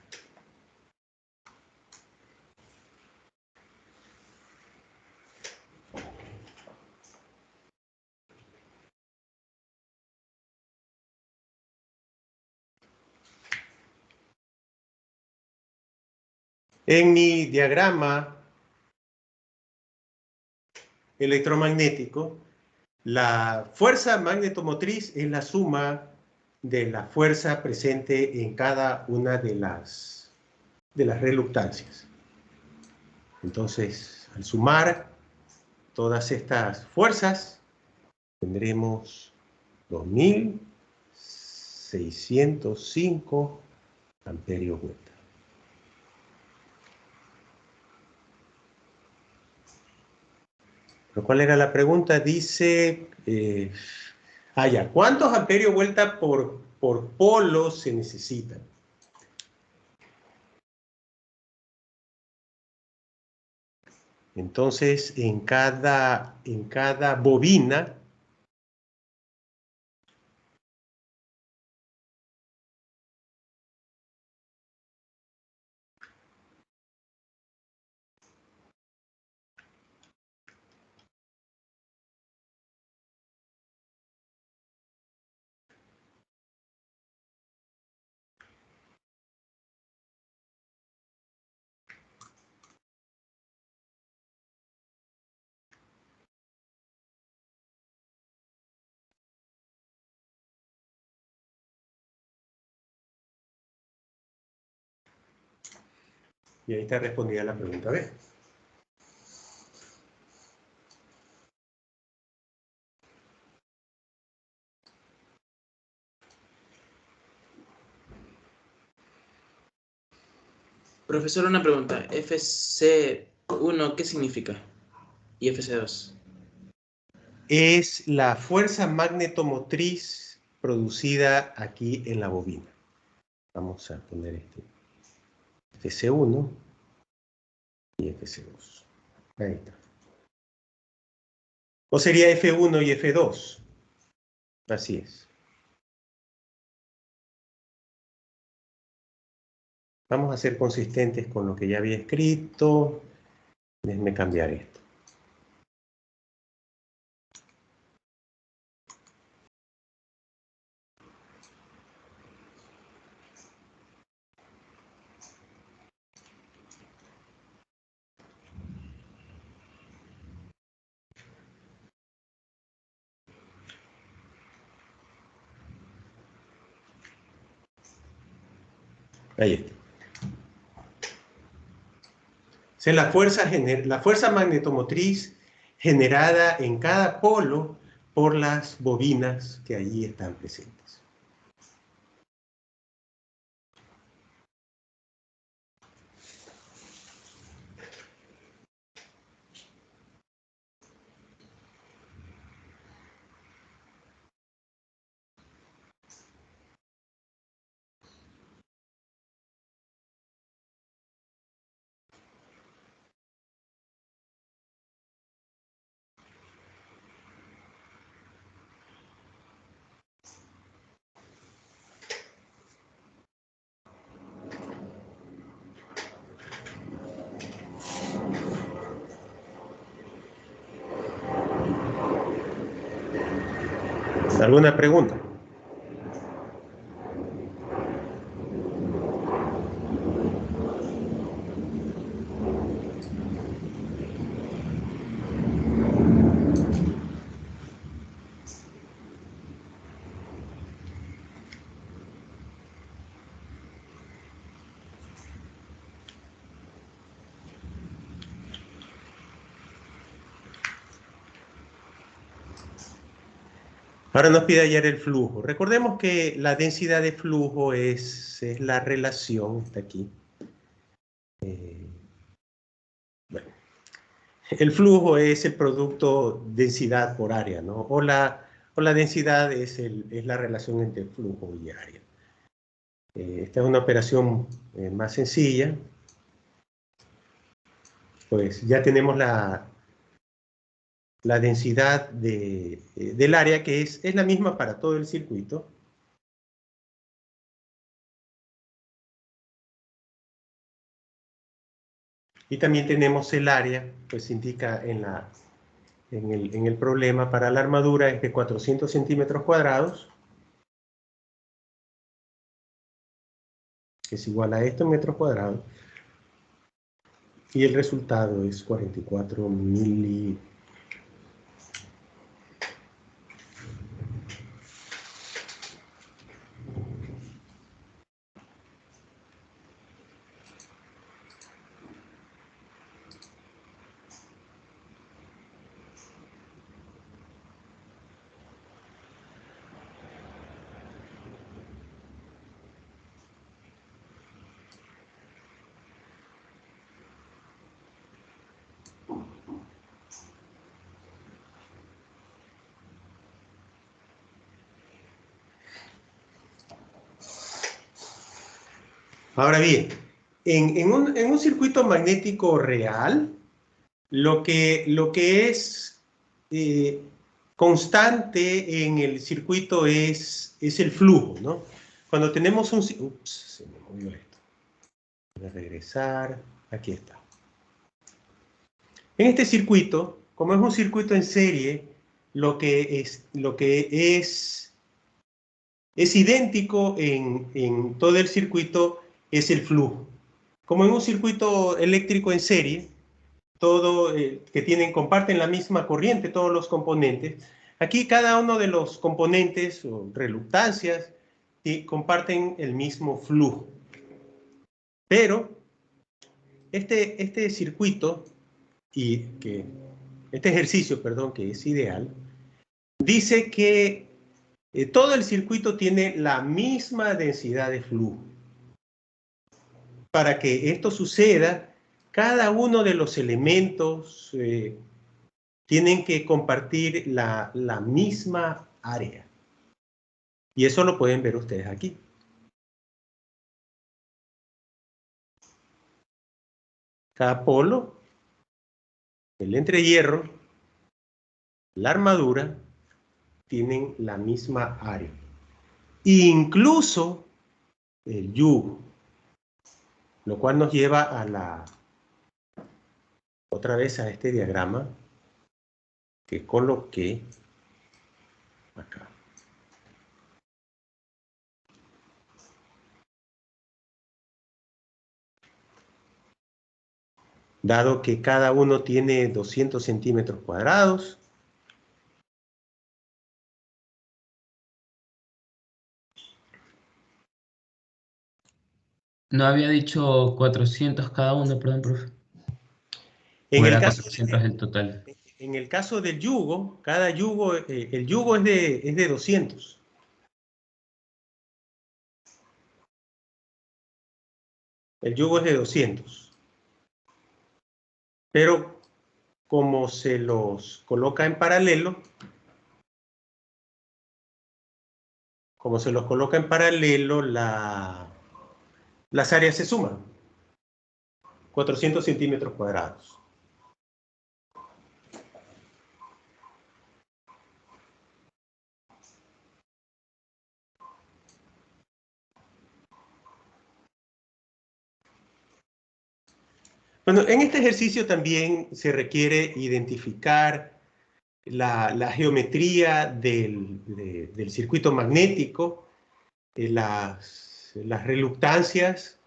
Speaker 1: En mi diagrama electromagnético, la fuerza magnetomotriz es la suma de la fuerza presente en cada una de las reluctancias. Entonces, al sumar todas estas fuerzas, tendremos 2605 amperios vuelta. Pero ¿cuál era la pregunta? Dice, ya, ¿cuántos amperios vuelta por polo se necesitan? Entonces, en cada bobina, y ahí está respondida la pregunta B.
Speaker 8: Profesor, una pregunta. FC1, ¿qué significa? Y FC2.
Speaker 1: Es la fuerza magnetomotriz producida aquí en la bobina. Vamos a poner este FC1 y FC2. Ahí está. ¿O sería F1 y F2? Así es. Vamos a ser consistentes con lo que ya había escrito. Déjenme cambiar esto. Ahí está. O sea, la fuerza magnetomotriz generada en cada polo por las bobinas que allí están presentes. ¿Alguna pregunta? Ahora nos pide hallar el flujo. Recordemos que la densidad de flujo es la relación, está aquí. Bueno, el flujo es el producto densidad por área, ¿no? O la densidad es la relación entre flujo y área. Esta es una operación más sencilla. Pues ya tenemos la densidad del área, que es la misma para todo el circuito. Y también tenemos el área, pues indica en el problema para la armadura es de 400 centímetros cuadrados, que es igual a esto en metros cuadrados. Y el resultado es 44 mili. Ahora bien, en un circuito magnético real, lo que es constante en el circuito es el flujo, ¿no? Cuando tenemos un... Ups, se me movió esto. Voy a regresar. Aquí está. En este circuito, como es un circuito en serie, lo que es idéntico en todo el circuito es el flujo. Como en un circuito eléctrico en serie, todo comparten la misma corriente, todos los componentes. Aquí cada uno de los componentes o reluctancias comparten el mismo flujo. Pero este circuito, este ejercicio, perdón, que es ideal, dice que todo el circuito tiene la misma densidad de flujo. Para que esto suceda, cada uno de los elementos tienen que compartir la misma área. Y eso lo pueden ver ustedes aquí. Cada polo, el entrehierro, la armadura, tienen la misma área. Incluso el yugo. Lo cual nos lleva a otra vez a este diagrama que coloqué acá. Dado que cada uno tiene 200 centímetros cuadrados,
Speaker 4: No había dicho 400 cada uno, perdón, profe.
Speaker 1: en
Speaker 4: ¿O
Speaker 1: el
Speaker 4: era
Speaker 1: caso
Speaker 4: 400 el total?
Speaker 1: En el caso del yugo, cada yugo, el yugo es de 200. El yugo es de 200. Pero como se los coloca en paralelo, las áreas se suman. 400 centímetros cuadrados. Bueno, en este ejercicio también se requiere identificar la geometría del circuito magnético, las reluctancias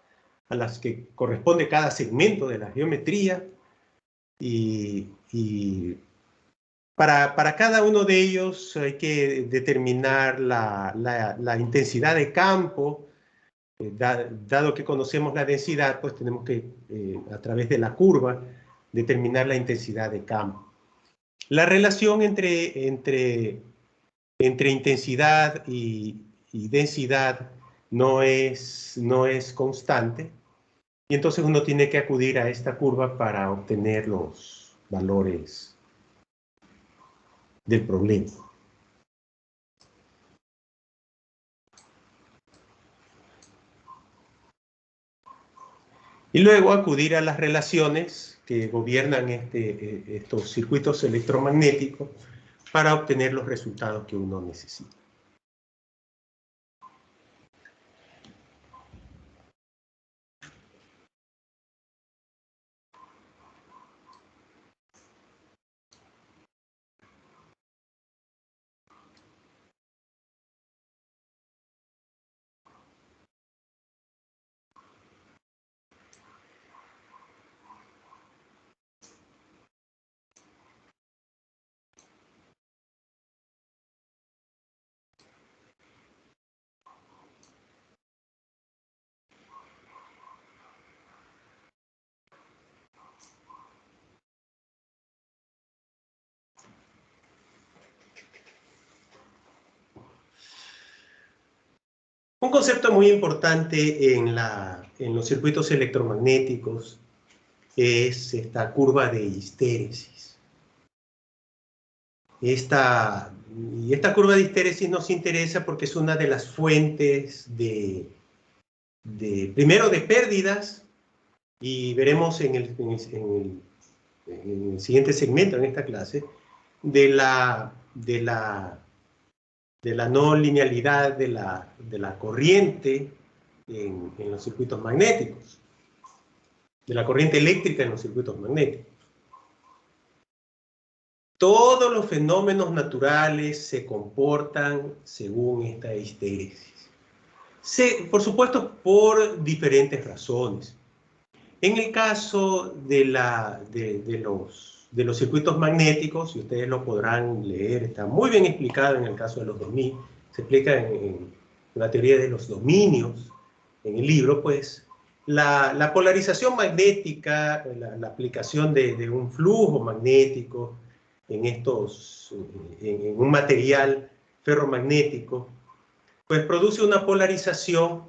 Speaker 1: a las que corresponde cada segmento de la geometría, y para cada uno de ellos hay que determinar la intensidad de campo. Dado que conocemos la densidad, pues tenemos que, a través de la curva, determinar la intensidad de campo. La relación entre intensidad y densidad no es constante, y entonces uno tiene que acudir a esta curva para obtener los valores del problema. Y luego acudir a las relaciones que gobiernan estos circuitos electromagnéticos para obtener los resultados que uno necesita. Un concepto muy importante en los circuitos electromagnéticos es esta curva de histéresis. Esta curva de histéresis nos interesa porque es una de las fuentes primero de pérdidas, y veremos en el siguiente segmento en esta clase, de la no linealidad de la corriente en los circuitos magnéticos, de la corriente eléctrica en los circuitos magnéticos. Todos los fenómenos naturales se comportan según esta histéresis. Por supuesto, por diferentes razones. En el caso de los circuitos magnéticos, y ustedes lo podrán leer, está muy bien explicado en el caso de los dominios, se explica en la teoría de los dominios, en el libro, pues, la polarización magnética, la aplicación de un flujo magnético en un material ferromagnético, pues produce una polarización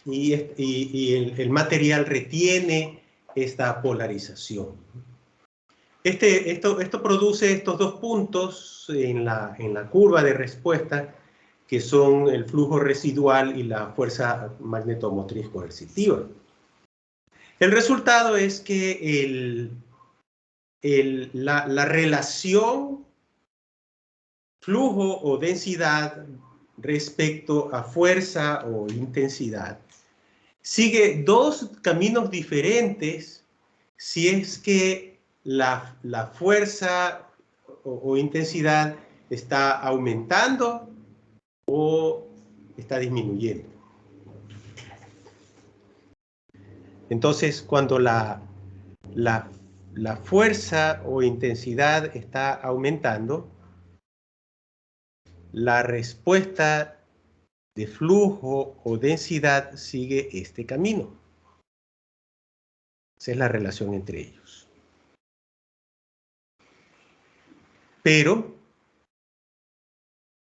Speaker 1: y el material retiene esta polarización. Esto produce estos dos puntos en la curva de respuesta, que son el flujo residual y la fuerza magnetomotriz coercitiva. El resultado es que la relación flujo o densidad respecto a fuerza o intensidad sigue dos caminos diferentes si es que la fuerza o intensidad está aumentando o está disminuyendo. Entonces, cuando la fuerza o intensidad está aumentando, la respuesta de flujo o densidad sigue este camino. Esa es la relación entre ellos. Pero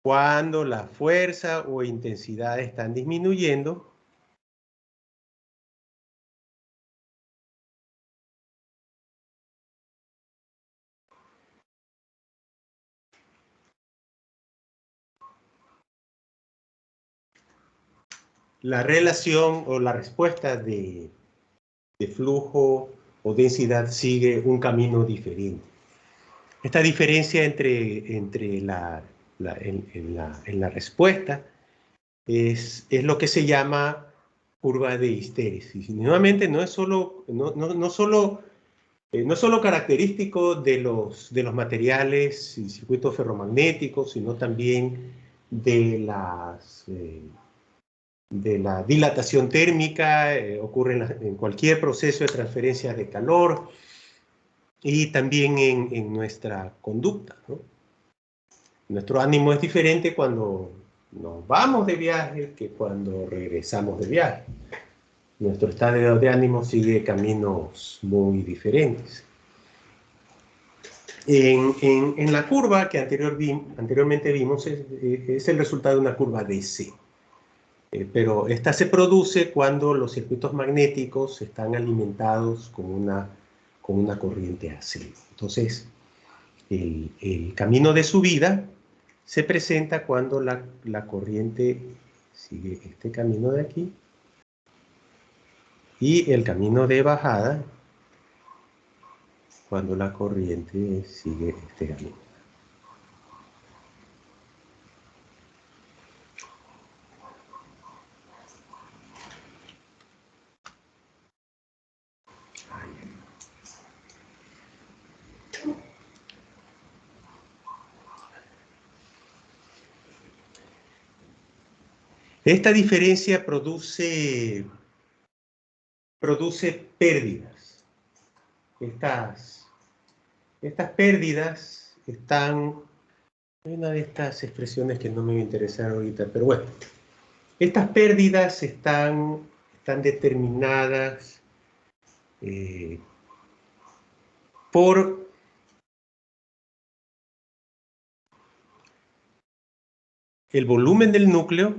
Speaker 1: cuando la fuerza o intensidad están disminuyendo, la relación o la respuesta de flujo o densidad sigue un camino diferente. Esta diferencia en la respuesta es lo que se llama curva de histéresis. Y nuevamente no es solo característico de los materiales y circuitos ferromagnéticos, sino también de la dilatación térmica, ocurre en cualquier proceso de transferencia de calor, y también en nuestra conducta, ¿no? Nuestro ánimo es diferente cuando nos vamos de viaje que cuando regresamos de viaje. Nuestro estado de ánimo sigue caminos muy diferentes. En la curva que anteriormente vimos es el resultado de una curva DC. Pero esta se produce cuando los circuitos magnéticos están alimentados con una corriente AC. Entonces, el camino de subida se presenta cuando la corriente sigue este camino de aquí, y el camino de bajada cuando la corriente sigue este camino. Esta diferencia produce pérdidas. Estas pérdidas están... Hay una de estas expresiones que no me va a interesar ahorita, pero bueno. Estas pérdidas están determinadas por el volumen del núcleo,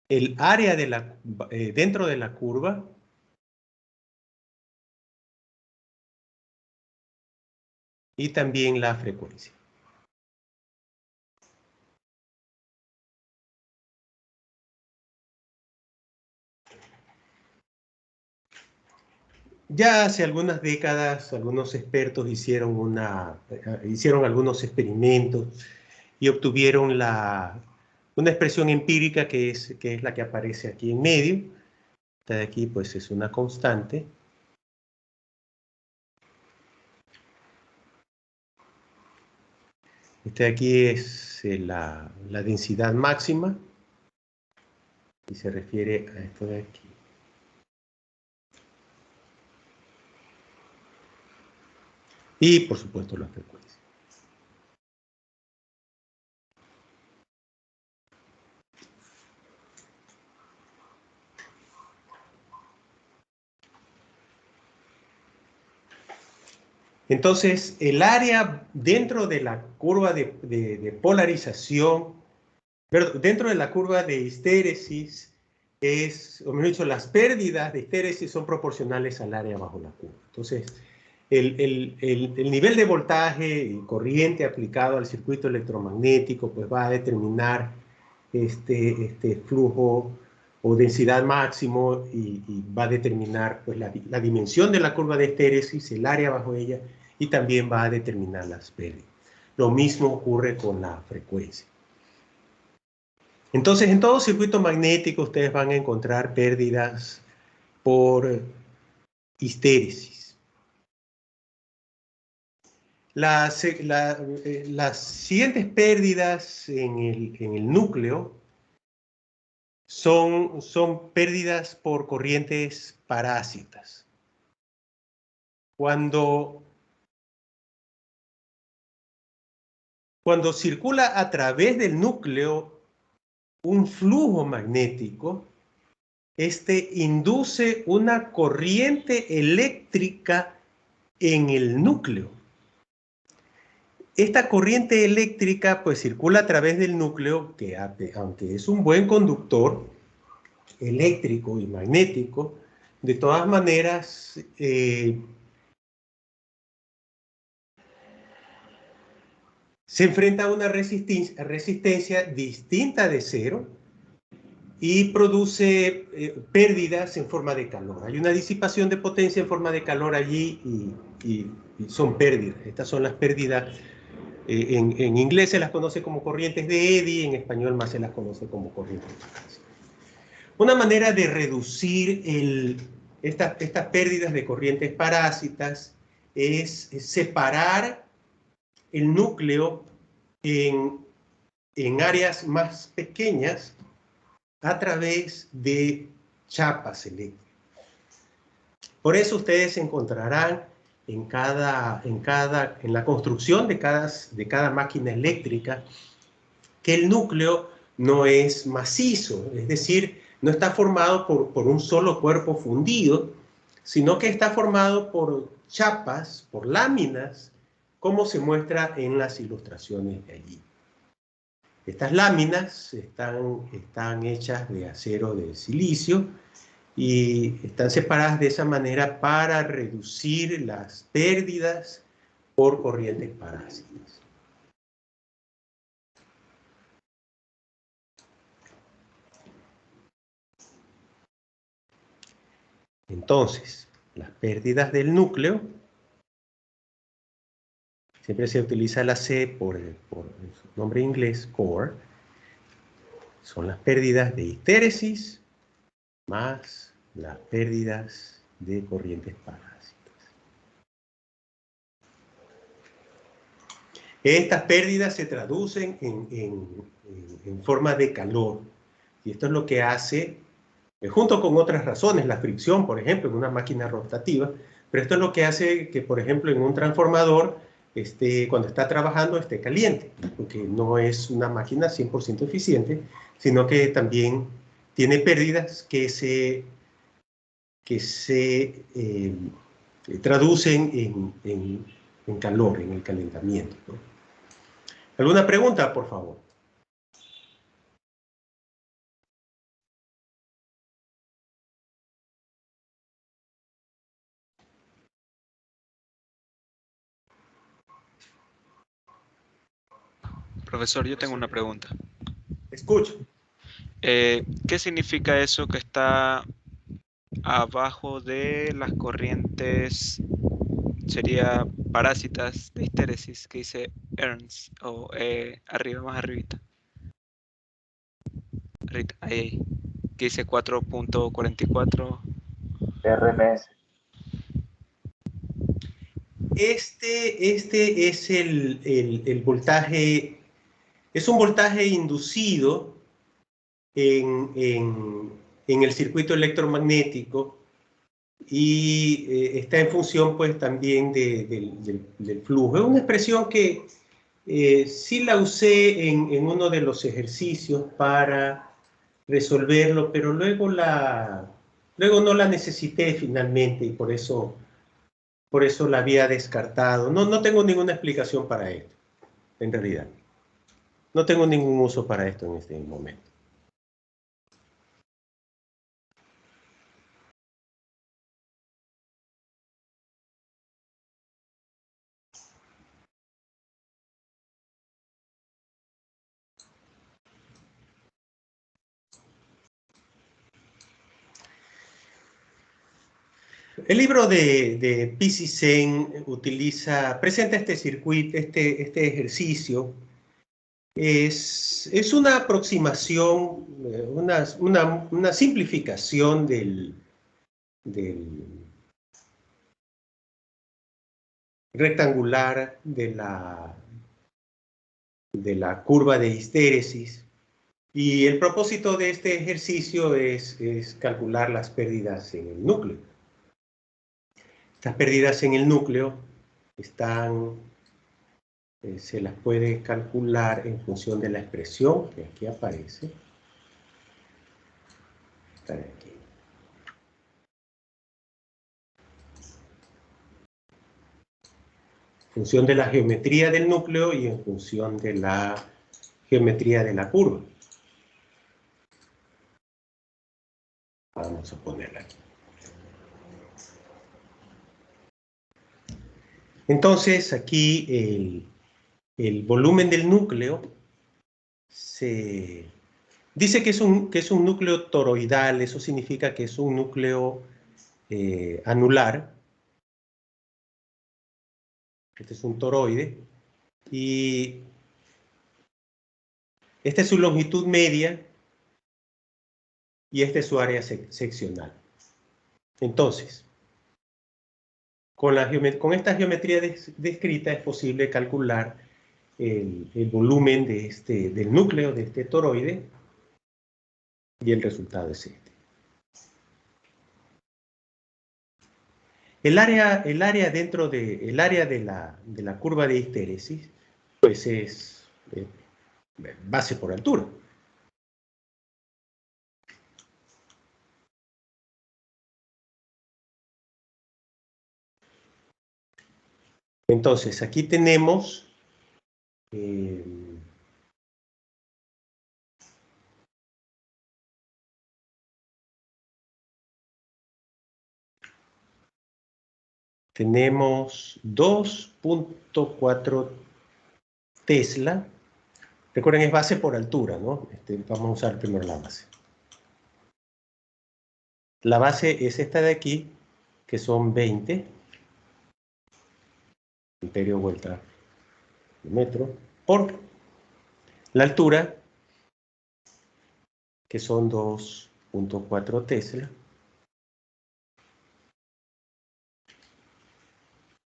Speaker 1: el área dentro de la curva, y también la frecuencia. Ya hace algunas décadas, algunos expertos hicieron algunos experimentos y obtuvieron una expresión empírica que es la que aparece aquí en medio. Esta de aquí pues es una constante. Esta de aquí es la densidad máxima y se refiere a esto de aquí. Y por supuesto la frecuencia. Entonces, el área dentro de la curva de polarización, dentro de la curva de histéresis, o mejor dicho, las pérdidas de histéresis son proporcionales al área bajo la curva. Entonces, el nivel de voltaje y corriente aplicado al circuito electromagnético pues va a determinar este flujo o densidad máximo y va a determinar pues, la dimensión de la curva de histéresis, el área bajo ella, y también va a determinar las pérdidas. Lo mismo ocurre con la frecuencia. Entonces, en todo circuito magnético ustedes van a encontrar pérdidas por histéresis. Las siguientes pérdidas en el núcleo son pérdidas por corrientes parásitas. Cuando circula a través del núcleo un flujo magnético, este induce una corriente eléctrica en el núcleo. Esta corriente eléctrica pues circula a través del núcleo que, aunque es un buen conductor eléctrico y magnético, de todas maneras se enfrenta a una resistencia distinta de cero y produce pérdidas en forma de calor. Hay una disipación de potencia en forma de calor allí y son pérdidas. Estas son las pérdidas. En inglés se las conoce como corrientes de Eddy, en español más se las conoce como corrientes parásicas. Una manera de reducir estas pérdidas de corrientes parásitas es separar el núcleo en áreas más pequeñas a través de chapas eléctricas. Por eso ustedes encontrarán en la construcción de cada máquina eléctrica que el núcleo no es macizo, es decir, no está formado por un solo cuerpo fundido, sino que está formado por chapas, por láminas, como se muestra en las ilustraciones de allí. Estas láminas están hechas de acero de silicio y están separadas de esa manera para reducir las pérdidas por corrientes parásitas. Entonces, las pérdidas del núcleo, siempre se utiliza la C por su nombre inglés, core, son las pérdidas de histéresis más las pérdidas de corrientes parásitas. Estas pérdidas se traducen en forma de calor, y esto es lo que hace, junto con otras razones, la fricción, por ejemplo, en una máquina rotativa, pero esto es lo que hace que, por ejemplo, en un transformador, cuando está trabajando, esté caliente, porque no es una máquina 100% eficiente, sino que también tiene pérdidas que se traducen en calor, en el calentamiento, ¿no? ¿Alguna pregunta, por favor?
Speaker 9: Profesor, yo tengo una pregunta.
Speaker 1: Escucho.
Speaker 9: ¿Qué significa eso que está abajo de las corrientes? Sería parásitas de histéresis, que dice ERNS, o arriba, más arribita. Ahí, que dice 4.44.
Speaker 3: RMS.
Speaker 1: Este es el voltaje, es un voltaje inducido en el circuito electromagnético y está en función pues también del flujo. Es una expresión que sí la usé en uno de los ejercicios para resolverlo, pero luego no la necesité finalmente y por eso la había descartado. No tengo ninguna explicación para esto, en realidad. No tengo ningún uso para esto en este momento. El libro de Pisi-Sen presenta este circuito, este ejercicio. Es una aproximación, una simplificación del rectangular de la curva de histéresis. Y el propósito de este ejercicio es calcular las pérdidas en el núcleo. Estas pérdidas en el núcleo se las puede calcular en función de la expresión que aquí aparece. Está aquí. En función de la geometría del núcleo y en función de la geometría de la curva. Vamos a ponerla aquí. Entonces, aquí el volumen del núcleo se dice que es un núcleo toroidal. Eso significa que es un núcleo anular. Este es un toroide. Y esta es su longitud media y esta es su área seccional. Entonces, con esta geometría descrita es posible calcular el volumen del núcleo de este toroide y el resultado es este. El área de la curva de histéresis pues es base por altura. Entonces, aquí tenemos tenemos 2.4 Tesla. Recuerden, es base por altura, ¿no? Vamos a usar primero la base. La base es esta de aquí, que son 20 amperio vuelta de metro, por la altura, que son 2.4 Tesla.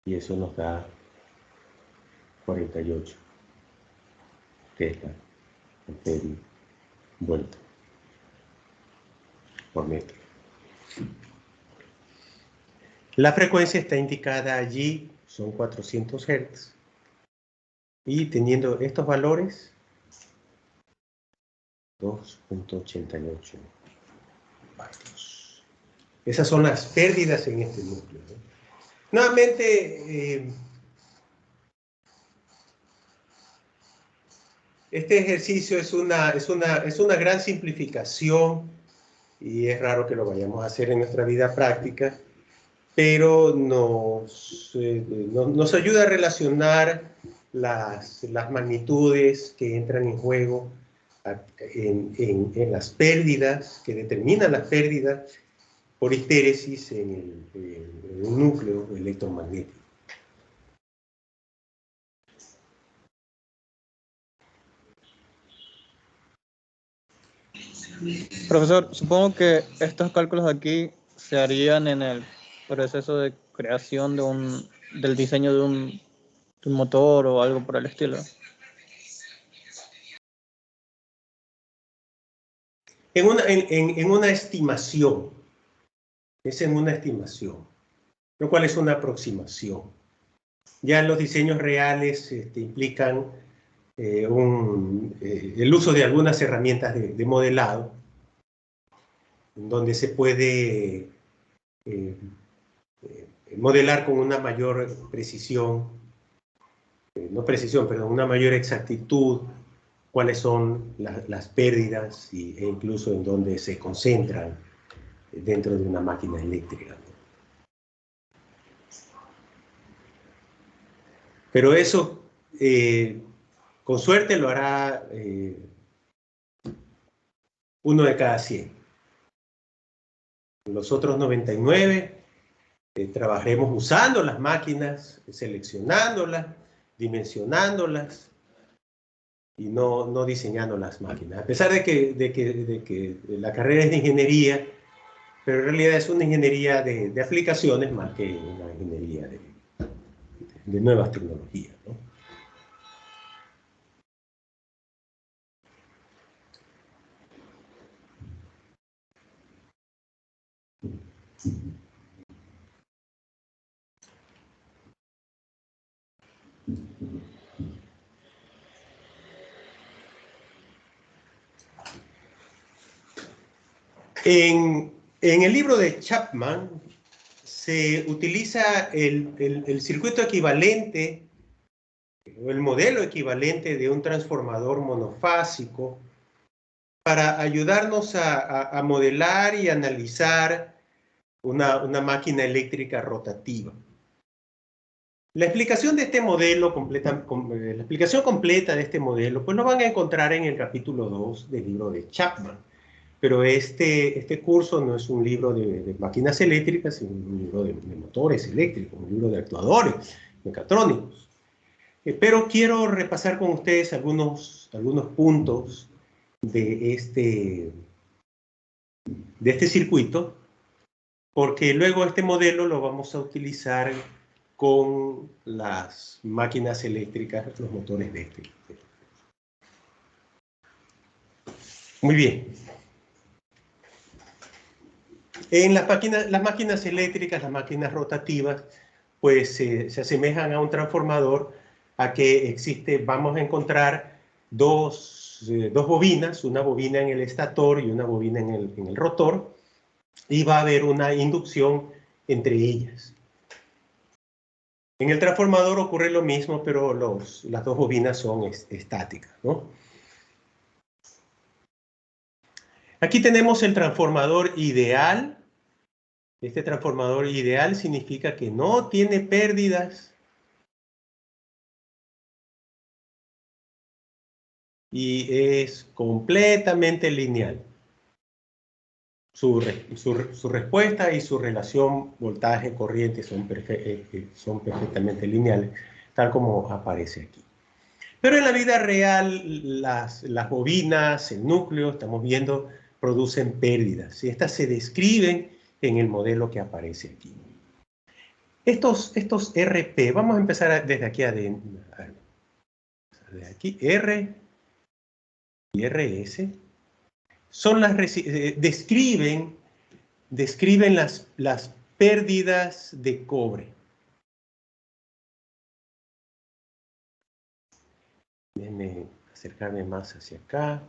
Speaker 1: Y eso nos da 48 Tesla amperio vuelta por metro. La frecuencia está indicada allí, son 400 Hz. Y teniendo estos valores, 2.88 vatios. Esas son las pérdidas en este núcleo, ¿no? Nuevamente, este ejercicio es una gran simplificación y es raro que lo vayamos a hacer en nuestra vida práctica, pero nos ayuda a relacionar las magnitudes que entran en juego en las pérdidas, que determinan las pérdidas por histéresis en el núcleo electromagnético.
Speaker 5: Profesor, supongo que estos cálculos de aquí se harían en el proceso de creación del diseño de un motor o algo por el estilo.
Speaker 1: En una estimación. Es en una estimación, lo cual es una aproximación. Ya los diseños reales implican el uso de algunas herramientas de modelado, en donde se puede modelar con una mayor precisión, no precisión, perdón, una mayor exactitud, cuáles son las pérdidas e incluso en dónde se concentran dentro de una máquina eléctrica. Pero eso, con suerte, lo hará 1 de cada 100. Los otros 99 trabajaremos usando las máquinas, seleccionándolas, dimensionándolas y no diseñando las máquinas. A pesar de que la carrera es de ingeniería, pero en realidad es una ingeniería de aplicaciones más que una ingeniería de nuevas tecnologías, ¿no? En el libro de Chapman se utiliza el circuito equivalente o el modelo equivalente de un transformador monofásico para ayudarnos a modelar y analizar una máquina eléctrica rotativa. La explicación de este modelo, la explicación completa de este modelo, pues lo van a encontrar en el capítulo 2 del libro de Chapman. Pero este curso no es un libro de máquinas eléctricas, sino un libro de motores eléctricos, un libro de actuadores mecatrónicos. Pero quiero repasar con ustedes algunos puntos de este circuito, porque luego este modelo lo vamos a utilizar con las máquinas eléctricas, los motores eléctricos. Muy bien. En las máquinas eléctricas, las máquinas rotativas, pues se asemejan a un transformador, a que vamos a encontrar dos bobinas, una bobina en el estator y una bobina en el rotor, y va a haber una inducción entre ellas. En el transformador ocurre lo mismo, pero las dos bobinas son estáticas, ¿no? Aquí tenemos el transformador ideal Este transformador ideal significa que no tiene pérdidas y es completamente lineal. Su respuesta y su relación voltaje-corriente son perfectamente lineales, tal como aparece aquí. Pero en la vida real, las bobinas, el núcleo, estamos viendo, producen pérdidas. Y estas se describen en el modelo que aparece aquí. Estos RP, vamos a empezar desde aquí adentro. De aquí, R y RS, son describen las pérdidas de cobre. Déjenme acercarme más hacia acá.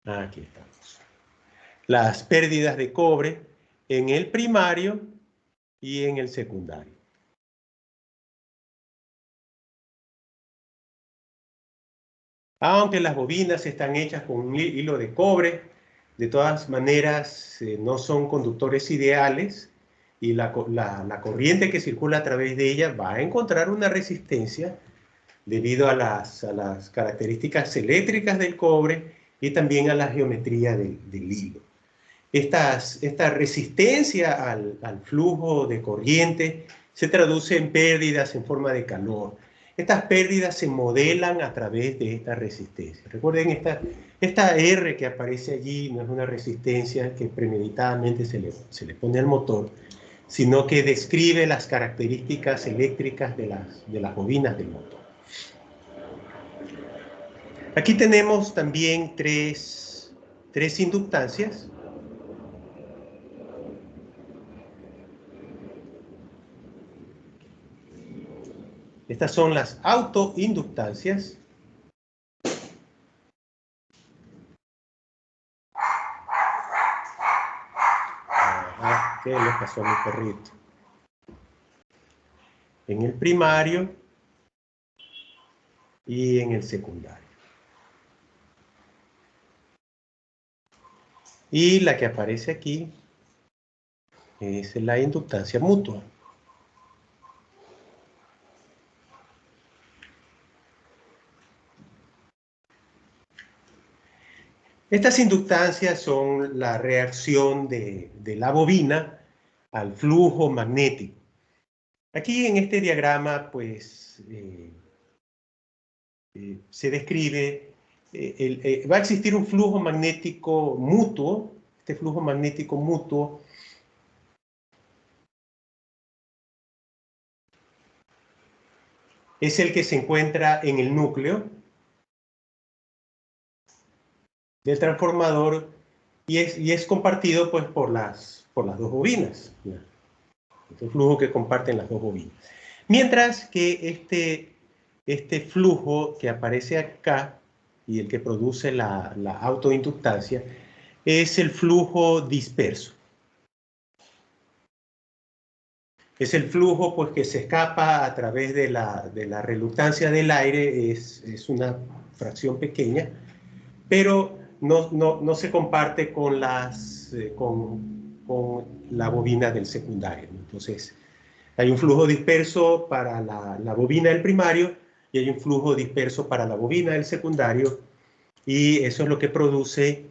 Speaker 1: Aquí estamos. Las pérdidas de cobre en el primario y en el secundario. Aunque las bobinas están hechas con un hilo de cobre, de todas maneras no son conductores ideales y la corriente que circula a través de ellas va a encontrar una resistencia debido a las características eléctricas del cobre y también a la geometría del hilo. Esta resistencia al flujo de corriente se traduce en pérdidas en forma de calor. Estas pérdidas se modelan a través de esta resistencia. Recuerden, esta R que aparece allí no es una resistencia que premeditadamente se le pone al motor, sino que describe las características eléctricas de las bobinas del motor. Aquí tenemos también tres inductancias. Estas son las autoinductancias. ¿Qué le pasó a mi perrito? En el primario y en el secundario. Y la que aparece aquí es la inductancia mutua. Estas inductancias son la reacción de la bobina al flujo magnético. Aquí en este diagrama, pues, se describe, va a existir un flujo magnético mutuo. Este flujo magnético mutuo es el que se encuentra en el núcleo del transformador y es compartido pues por las dos bobinas. Este flujo que comparten las dos bobinas. Mientras que este flujo que aparece acá y el que produce la autoinductancia es el flujo disperso. Es el flujo pues, que se escapa a través de la reluctancia del aire, es una fracción pequeña, pero no se comparte con la bobina del secundario. Entonces, hay un flujo disperso para la bobina del primario y hay un flujo disperso para la bobina del secundario, y eso es lo que produce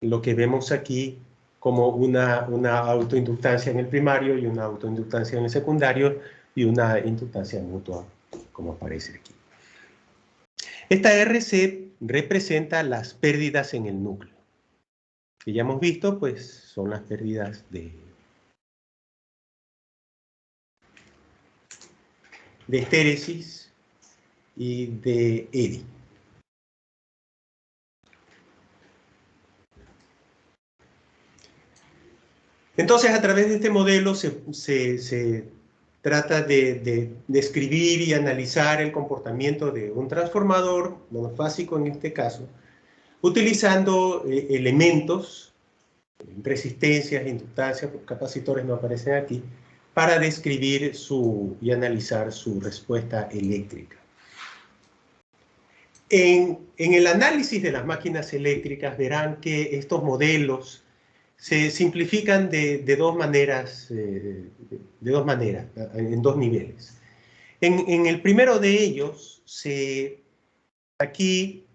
Speaker 1: lo que vemos aquí como una autoinductancia en el primario y una autoinductancia en el secundario y una inductancia mutua, como aparece aquí. Esta RC representa las pérdidas en el núcleo. Que ya hemos visto, pues, son las pérdidas de estéresis y de eddy. Entonces, a través de este modelo se trata de describir y analizar el comportamiento de un transformador monofásico en este caso, utilizando elementos, resistencias, inductancias, capacitores no aparecen aquí, para describir y analizar su respuesta eléctrica. En el análisis de las máquinas eléctricas verán que estos modelos se simplifican de dos maneras, en dos niveles. En el primero de ellos, aquí,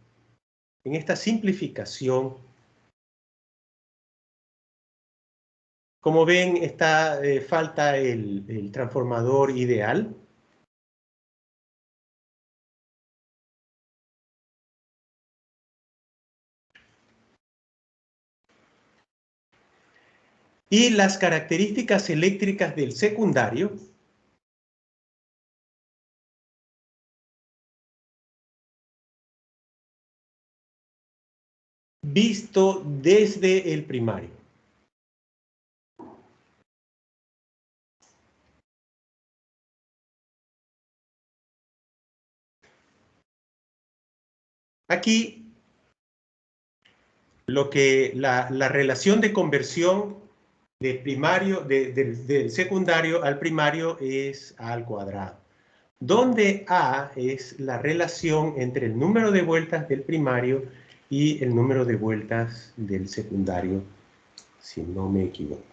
Speaker 1: en esta simplificación, como ven, falta el transformador ideal. Y las características eléctricas del secundario visto desde el primario. Aquí, la relación de conversión del secundario al primario es A al cuadrado, donde A es la relación entre el número de vueltas del primario y el número de vueltas del secundario, si no me equivoco.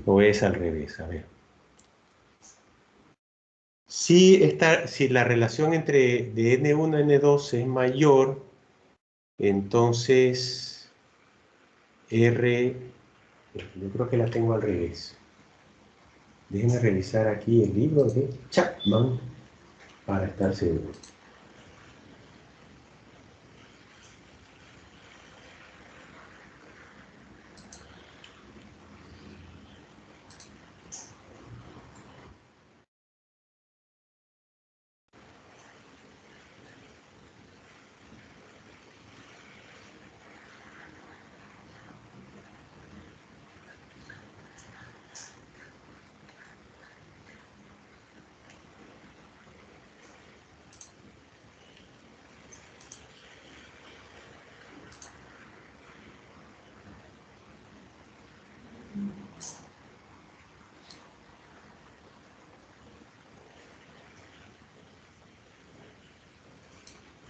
Speaker 1: O es al revés, a ver. Si la relación entre de N1 a N2 es mayor, entonces R, yo creo que la tengo al revés. Déjenme revisar aquí el libro de Chapman para estar seguro.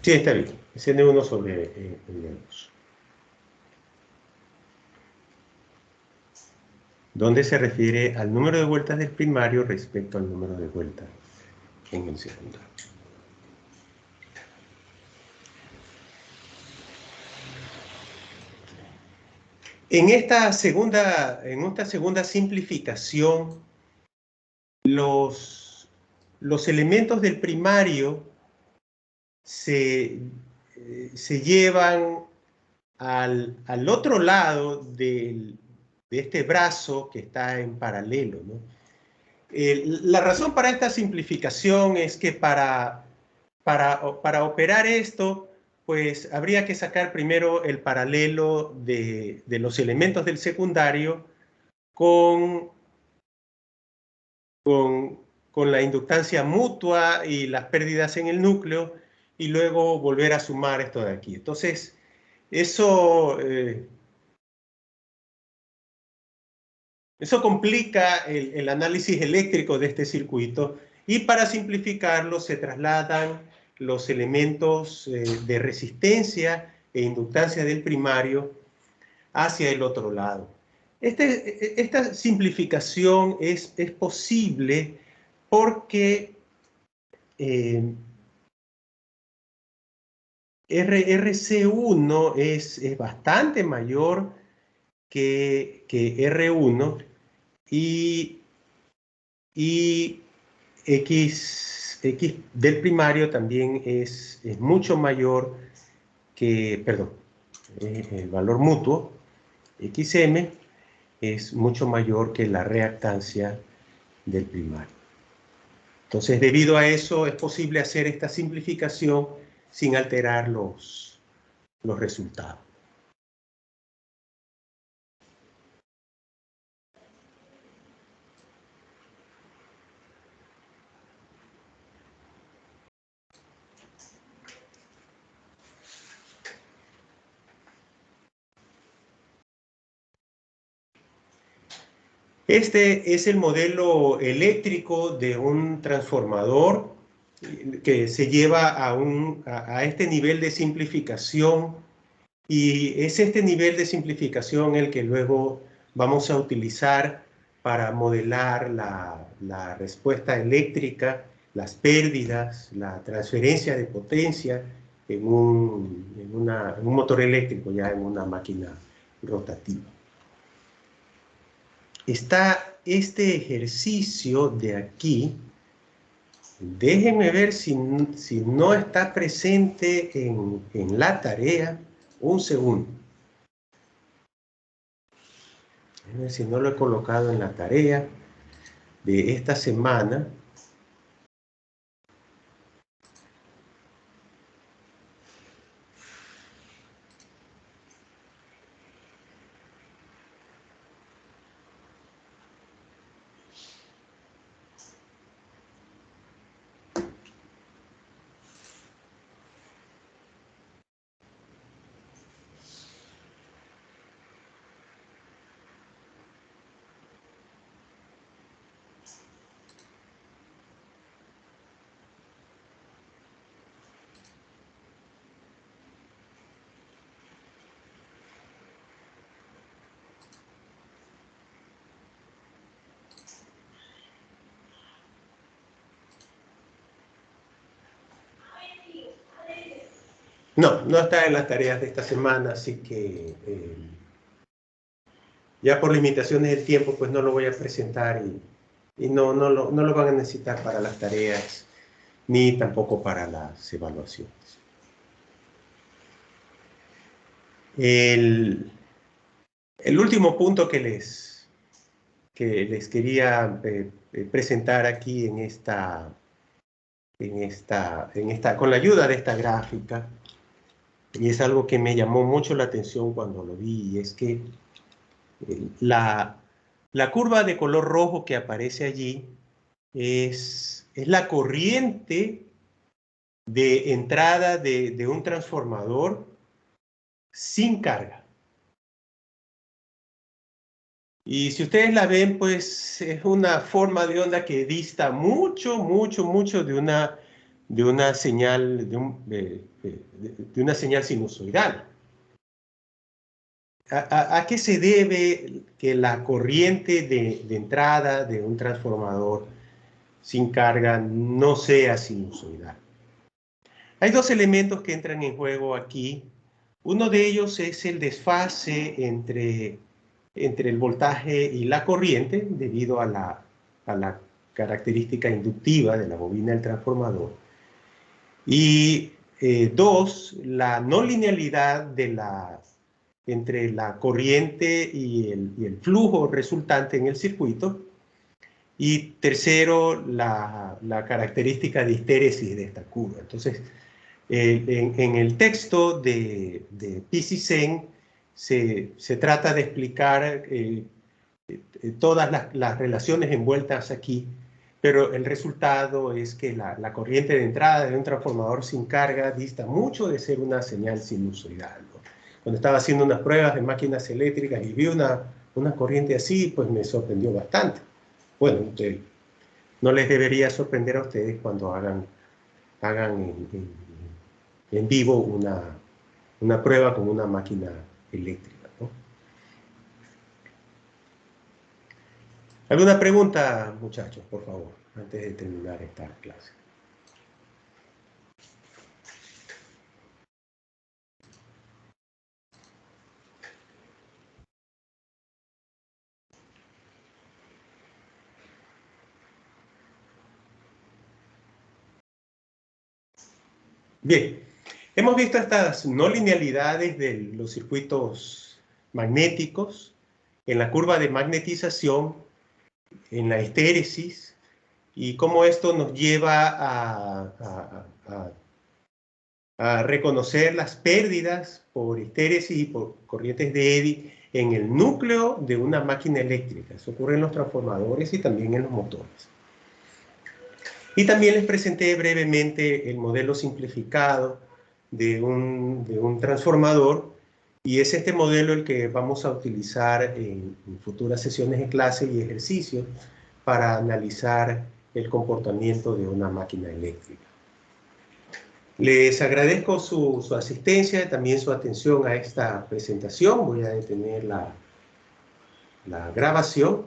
Speaker 1: Sí, está bien. Es N1 sobre N2. Donde se refiere al número de vueltas del primario respecto al número de vueltas en el secundario. En esta segunda simplificación, los elementos del primario se llevan al otro lado de este brazo que está en paralelo, ¿no? La razón para esta simplificación es que para operar esto, pues habría que sacar primero el paralelo de los elementos del secundario con la inductancia mutua y las pérdidas en el núcleo, y luego volver a sumar esto de aquí. Entonces, eso complica el análisis eléctrico de este circuito, y para simplificarlo se trasladan los elementos de resistencia e inductancia del primario hacia el otro lado. Esta simplificación es posible porque RC1 es bastante mayor que R1, y X del primario también es mucho mayor que, perdón, el valor mutuo, XM, es mucho mayor que la reactancia del primario. Entonces, debido a eso, es posible hacer esta simplificación sin alterar los resultados. Este es el modelo eléctrico de un transformador que se lleva a este nivel de simplificación, y es este nivel de simplificación el que luego vamos a utilizar para modelar la respuesta eléctrica, las pérdidas, la transferencia de potencia en un motor eléctrico, ya en una máquina rotativa. Está este ejercicio de aquí. Déjenme ver si no está presente en la tarea. Un segundo. Déjenme ver si no lo he colocado en la tarea de esta semana. No está en las tareas de esta semana, así que ya por limitaciones del tiempo, pues no lo voy a presentar y no lo van a necesitar para las tareas, ni tampoco para las evaluaciones. El último punto que les quería presentar aquí con la ayuda de esta gráfica, y es algo que me llamó mucho la atención cuando lo vi, y es que la curva de color rojo que aparece allí es la corriente de entrada de un transformador sin carga. Y si ustedes la ven, pues es una forma de onda que dista mucho de una señal, de una señal sinusoidal. ¿A qué se debe que la corriente de entrada de un transformador sin carga no sea sinusoidal? Hay dos elementos que entran en juego aquí. Uno de ellos es el desfase entre el voltaje y la corriente, debido a la característica inductiva de la bobina del transformador. Y dos, la no linealidad entre la corriente y el flujo resultante en el circuito. Y tercero, la característica de histéresis de esta curva. Entonces, en el texto de Pisi-Sen se trata de explicar todas las relaciones envueltas aquí, pero el resultado es que la corriente de entrada de un transformador sin carga dista mucho de ser una señal sinusoidal, ¿no? Cuando estaba haciendo unas pruebas de máquinas eléctricas y vi una corriente así, pues me sorprendió bastante. Bueno, no les debería sorprender a ustedes cuando hagan en vivo una prueba con una máquina eléctrica, ¿no? ¿Alguna pregunta, muchachos, por favor, antes de terminar esta clase? Bien, hemos visto estas no linealidades de los circuitos magnéticos en la curva de magnetización, en la histéresis, y cómo esto nos lleva a reconocer las pérdidas por histéresis y por corrientes de Eddy en el núcleo de una máquina eléctrica. Eso ocurre en los transformadores y también en los motores. Y también les presenté brevemente el modelo simplificado de un transformador Y es este modelo el que vamos a utilizar en futuras sesiones de clase y ejercicios para analizar el comportamiento de una máquina eléctrica. Les agradezco su asistencia y también su atención a esta presentación. Voy a detener la grabación.